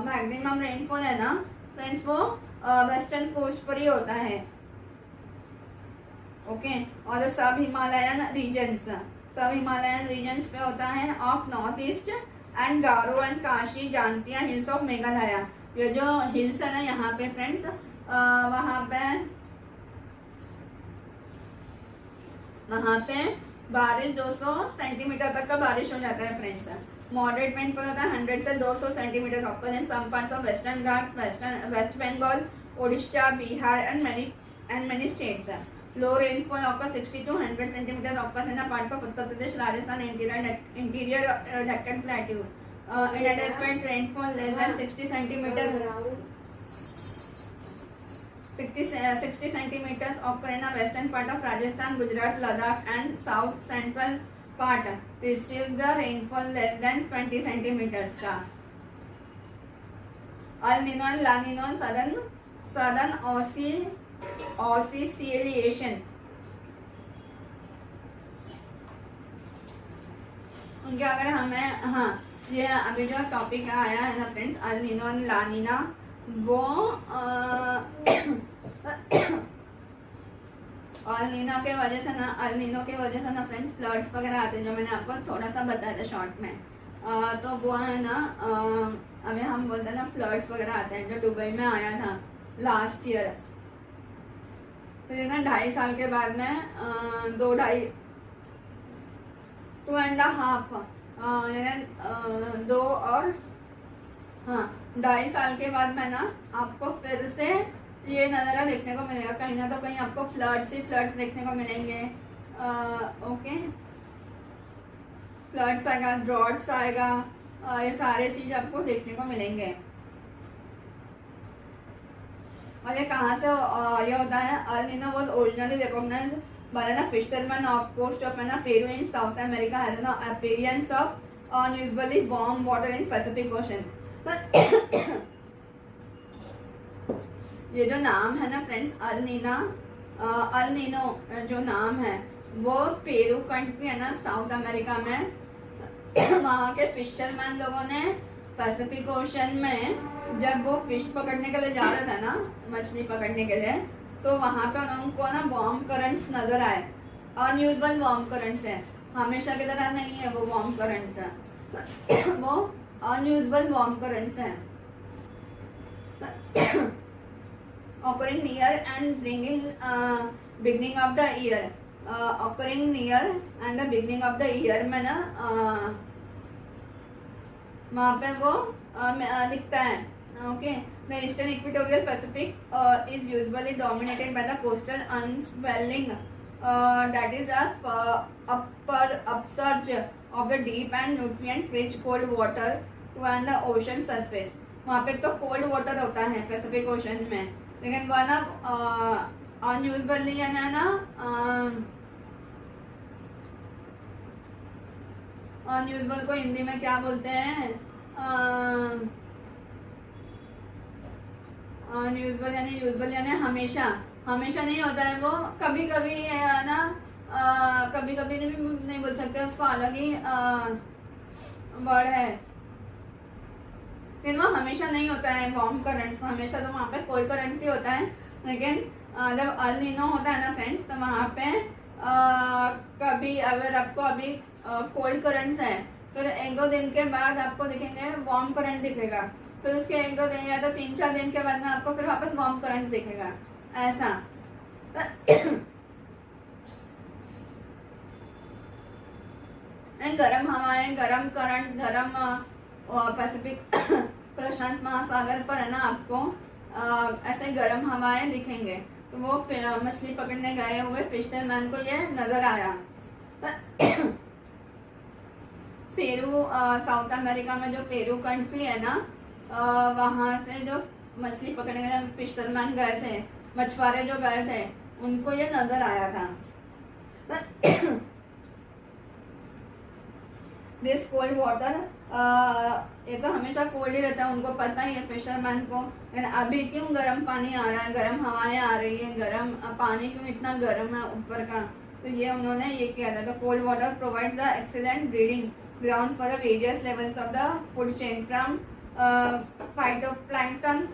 मैक्सिमम रेनफॉल है ना फ्रेंड्स, वो वेस्टर्न कोस्ट पर ही होता है. ओके. और sub Himalayan regions, sub Himalayan regions पे होता है of north east and Garo and Khasi Jaintia hills of Meghalaya. ये जो हिल्स है ना यहाँ पे फ्रेंड्स, वहाँ पे बारिश 200 सेंटीमीटर तक का बारिश हो जाता है फ्रेंड्स. मॉडरेट रेनफॉल होता है 100 से 200 centimetre of in some parts of western Ghats, west Bengal, Odisha, Bihar and many states. Low rainfall occurs 60 to 100 centimeters occurs in the parts of Uttar Pradesh, Rajasthan, interior Deccan Plateau. Inadequate rainfall less than 60 centimeters. 60 centimeters occur in the western part of Rajasthan, Gujarat, Ladakh and south central part. Receives the rainfall less than 20 centimeters. El Nino and La Nino southern oscillation. उनके अगर हमें, हाँ, ये अभी जो topic आया है ना फ्रेंड्स, अल नीनो और ला नीना, वो अल नीनो के वजह से ना फ्रेंड्स फ्लड्स वगैरह आते हैं, जो मैंने आपको थोड़ा सा बताया था शॉर्ट में. तो वो है ना, अभी हम बोलते हैं ना फ्लड्स वगैरह आते हैं, जो दुबई में आया था लास्ट ईयर. फिर ना 2.5 साल के बाद में 2.5 साल के बाद में ना आपको फिर से ये नज़ारा देखने को मिलेगा. कहीं ना तो कहीं आपको फ्लड्स देखने को मिलेंगे. ओके, फ्लड्स आएगा, ड्रॉट्स आएगा, ये सारे चीज आपको देखने को मिलेंगे. और ये कहाँ से ये होता है? El Nino was originally recognised by the fisherman of coast of Peru in South America has an appearance of unusually warm water in Pacific ocean. ये जो नाम है ना फ्रेंड्स, अल नीनो जो नाम है वो पेरू कंट्री है ना साउथ अमेरिका में, वहाँ के फिशरमैन लोगों ने पैसिफिक ओशन में जब वो फिश पकड़ने के लिए जा रहा था ना, मछली पकड़ने के लिए, तो वहाँ पे उनको ना वार्म करंट्स नजर आए. अनयूजुअल वार्म करंट्स है, हमेशा की तरह नहीं है वो वार्म करंट्स है, वो अनयूजुअल वार्म करंट्स है. occurring near and bringing beginning of the year, occurring near and the beginning of the year में ना वहाँ पे वो दिखता है. Okay, the eastern equatorial Pacific is usually dominated by the coastal unswelling, that is the upsurge of the deep and nutrient rich cold water to on the ocean surface. वहाँ पे तो cold water होता है Pacific ocean में, लेकिन वो ना unusually है ना अनयूजुअल को हिंदी में क्या बोलते हैं? अनयूजुअल यानी यूजुअल यानी हमेशा नहीं होता है वो, कभी कभी है ना कभी कभी नहीं बोल सकते, उसको अलग ही वर्ड है, लेकिन वो हमेशा नहीं होता है वार्म करंट्स, हमेशा तो वहाँ पे कोल्ड करंट्स ही होता है। लेकिन जब अल नीनो होता है ना फ्रेंड्स, तो वहाँ पे कभी अगर आपको अभी कोल्ड करंट्स है, तो एक दो दिन के बाद आपको दिखेंगे वार्म करंट दिखेगा, फिर उसके एक दो दिन या तो 3-4 दिन के बाद में आपको फिर वापस वार्म करंट दिखेगा, ऐसा। गर्म हवाएं, गर्म करंट, गर्म पैसिफिक प्रशांत महासागर पर है ना आपको ऐसे गर्म हवाएं दिखेंगे। तो वो मछली पकड़ने गए हुए फिशरमैन को ये नजर आया। पेरू, साउथ अमेरिका में जो पेरू कंट्री है ना, वहां से जो मछली पकड़ने गए फिशरमैन गए थे, मछुआरे जो गए थे, उनको ये नजर आया था। दिस कोल्ड वाटर, ये तो हमेशा कोल्ड ही रहता है, उनको पता ही है फिशरमैन को, लेकिन अभी क्यों गर्म पानी आ रहा है, गर्म हवाएं आ रही है, गर्म पानी क्यों इतना गर्म है ऊपर का, तो ये उन्होंने ये किया था। तो cold water provide the excellent breeding ground for the various levels of the food chain from phytoplankton